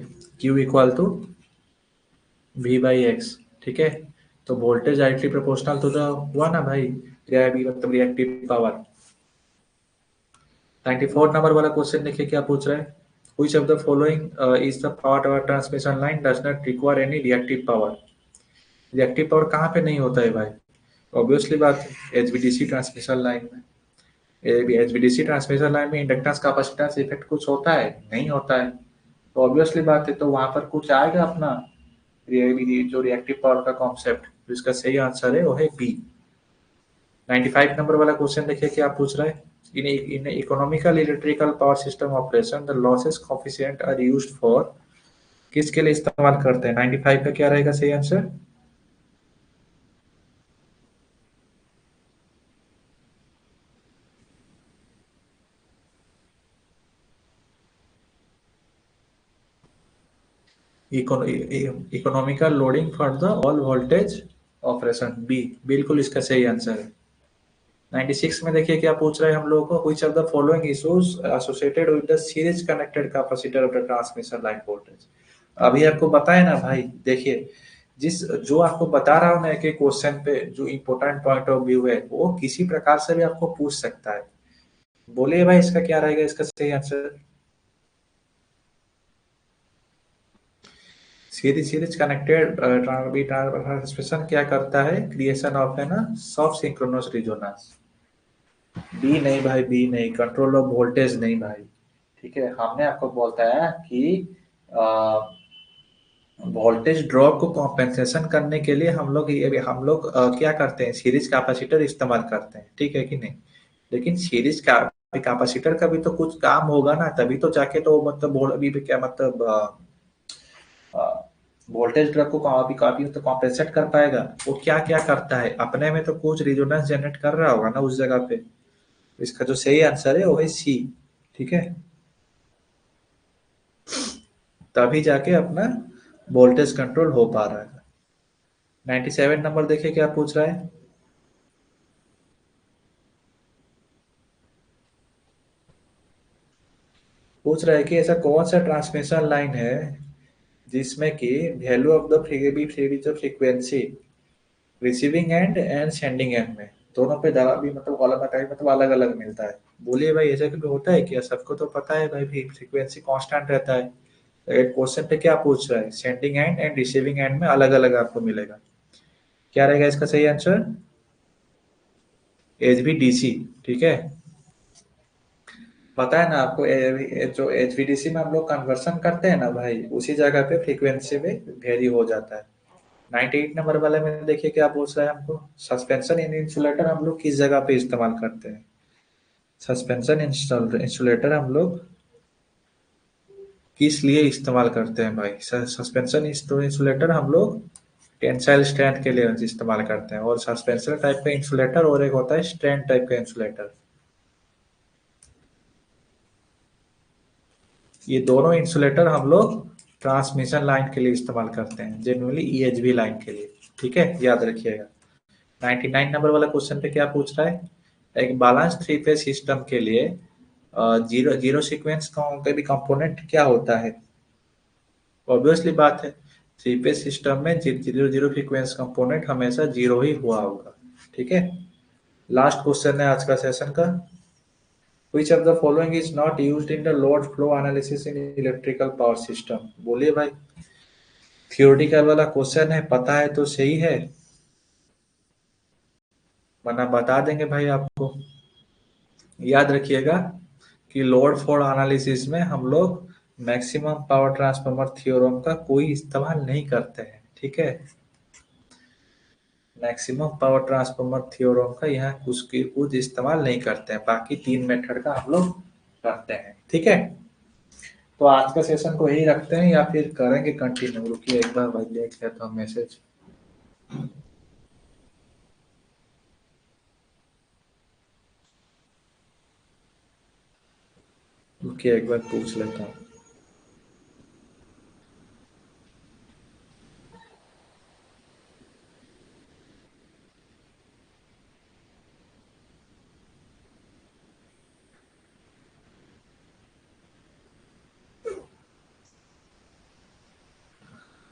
Q equal to V by X. ठीक है, तो voltage directly proportional to the हुआ ना भाई, मतलब रिएक्टिव पावर। 94 नंबर वाला क्वेश्चन देखिए क्या पूछ रहा है, which of the following is the part of a transmission line does not require any reactive power। Reactive power कहाँ पे नहीं होता है भाई, ऑब्वियसली बात है एचवीडीसी ट्रांसमिशन लाइन में। एचवीडीसी ट्रांसमिशन लाइन में इंडक्टेंस कैपेसिटेंस इफेक्ट कुछ होता है, नहीं होता है, तो ऑब्वियसली बात है तो वहां पर कुछ आएगा अपना जो रिएक्टिव पावर का कॉन्सेप्ट, तो इसका सही आंसर है वो है बी। 95 नंबर वाला क्वेश्चन देखिए क्या पूछ रहा है, in economical electrical power system operation the losses coefficient are used for, किसके लिए इस्तेमाल करते हैं। 95 का क्या रहेगा सही answer, economical loading for the all voltage operation, B बिल्कुल इसका सही आंसर है। 96 में देखिए क्या पूछ रहे हैं हम लोगों को, which of the following issues associated with the series connected capacitor of the transmission line voltage। अभी आपको बताया ना भाई, देखिए जिस जो आपको बता रहा हूं मैं कि क्वेश्चन पे जो इम्पोर्टेंट पॉइंट ऑफ व्यू है वो किसी प्रकार से भी आपको पूछ सकता है। बोलिए भाई इसका क्या रहेगा इसका सही आंसर, सीरीज कनेक्टेड ट्रांसमिशन क्या करता है, क्रिएशन ऑफ है ना सॉफ्ट सिंक्रोनस रिजोनेंस। बी नहीं भाई, बी नहीं, कंट्रोल ऑफ वोल्टेज नहीं भाई। ठीक है, हमने आपको बताया कि वोल्टेज ड्रॉप को कॉम्पेंसेशन करने के लिए हम लोग क्या करते हैं, सीरीज कैपेसिटर इस्तेमाल करते हैं, ठीक है कि नहीं। लेकिन सीरीज कैपेसिटर का भी तो कुछ काम होगा ना, तभी तो जाके तो मतलब अभी भी क्या मतलब वोल्टेज ड्रॉप को काफी काफी तो कॉम्पेंसेट कर पाएगा। वो क्या क्या करता है, अपने में तो कुछ रिजोनेंस जनरेट कर रहा होगा ना उस जगह पे। इसका जो सही आंसर है वो है सी। ठीक है, तभी जाके अपना वोल्टेज कंट्रोल हो पा रहा है। 97 नंबर देखिए क्या पूछ रहा है। पूछ रहा है कि ऐसा कौन सा ट्रांसमिशन लाइन है जिसमें कि value of the frequency receiving end and sending end में दोनों पे दवा भी मतलब अलग अलग मिलता है। बोलिए भाई, ऐसा कभी होता है क्या? सबको तो पता है भाई फ्रीक्वेंसी कांस्टेंट रहता है। क्वेश्चन पे क्या पूछ रहा है, sending end and receiving end में अलग अलग आपको मिलेगा। क्या रहेगा इसका सही आंसर? HVDC। ठीक है, पता है ना आपको, जो HVDC में हम लोग कन्वर्सन करते हैं ना भाई, उसी जगह पे फ्रीक्वेंसी में वेरी हो जाता है। 98 नंबर वाले में देखिए क्या पूछ रहा है हमको, सस्पेंशन इन इंसुलेटर हम लोग किस जगह पे इस्तेमाल करते हैं। सस्पेंशन इंसुलेटर हम लोग किस लिए इस्तेमाल करते हैं भाई? सस्पेंशन इंसुलेटर हम लोग टेंसाइल स्ट्रेंथ के लिए इस्तेमाल करते हैं, और सस्पेंशन टाइप का इंसुलेटर और एक होता है स्ट्रेंथ टाइप का इंसुलेटर। ये दोनों इंसुलेटर हम लोग ट्रांसमिशन लाइन के लिए इस्तेमाल करते हैं, जनरली EHV लाइन के लिए। ठीक है, याद रखिएगा। 99 नंबर वाला क्वेश्चन पे क्या पूछ रहा है, एक बैलेंस थ्री फेज सिस्टम के लिए जीरो जीरो सीक्वेंस का भी कंपोनेंट क्या होता है? ऑब्वियसली बात है, थ्री फेज सिस्टम में जीरो जीरो फ्रीक्वेंस कंपोनेंट हमेशा जीरो ही हुआ होगा। ठीक है, लास्ट क्वेश्चन है आज का सेशन का। Which of the following is not used in the load flow analysis in electrical power system? बोलिए भाई, थियोरिटिकल वाला क्वेश्चन है, पता है तो सही है, वरना बता देंगे भाई आपको। याद रखिएगा कि लोड फ्लो एनालिसिस में हम लोग मैक्सिमम पावर ट्रांसफार्मर थ्योरम का कोई इस्तेमाल नहीं करते हैं। ठीक है, मैक्सिमम पावर ट्रांसफार्मर थ्योरम का यहाँ कुछ इस्तेमाल नहीं करते हैं, बाकी तीन मेथड का हम लोग करते हैं। ठीक है, तो आज का सेशन को यही रखते हैं या फिर करेंगे कंटिन्यू? रुकिए एक बार भाई देख लेता हूँ मैसेज। रुकिए एक बार पूछ लेता हूँ।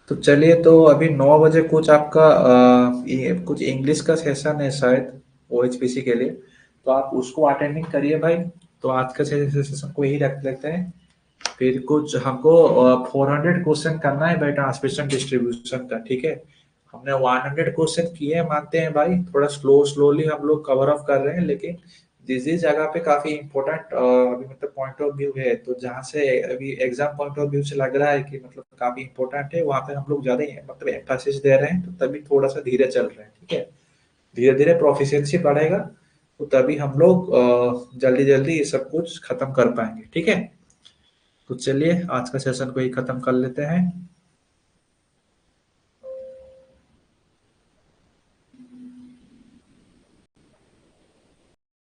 तो चलिए, तो अभी 9 बजे कुछ आपका ये कुछ इंग्लिश का सेशन है शायद OHPC के लिए, तो आप उसको अटेंडिंग करिए भाई। तो आज का सेशन को यही रख लेते हैं। फिर कुछ हमको 400 क्वेश्चन करना है भाई ट्रांसमिशन डिस्ट्रीब्यूशन का। ठीक है, हमने 100 क्वेश्चन किए हैं, मानते हैं भाई थोड़ा स्लोली हम लोग कवर अप कर रहे हैं, लेकिन जिस जिस जगह पे काफी इंपॉर्टेंट अभी मतलब पॉइंट ऑफ व्यू है, तो जहाँ से अभी एग्जाम पॉइंट ऑफ व्यू से लग रहा है कि मतलब काफी इंपॉर्टेंट है, वहाँ पे हम लोग ज्यादा मतलब एम्फेसिस दे रहे हैं, तो तभी थोड़ा सा धीरे चल रहे हैं। ठीक है, धीरे धीरे प्रोफिशिएंसी बढ़ेगा, तो तभी हम लोग जल्दी जल्दी ये सब कुछ खत्म कर पाएंगे। ठीक है, तो चलिए आज का सेशन को ही खत्म कर लेते हैं।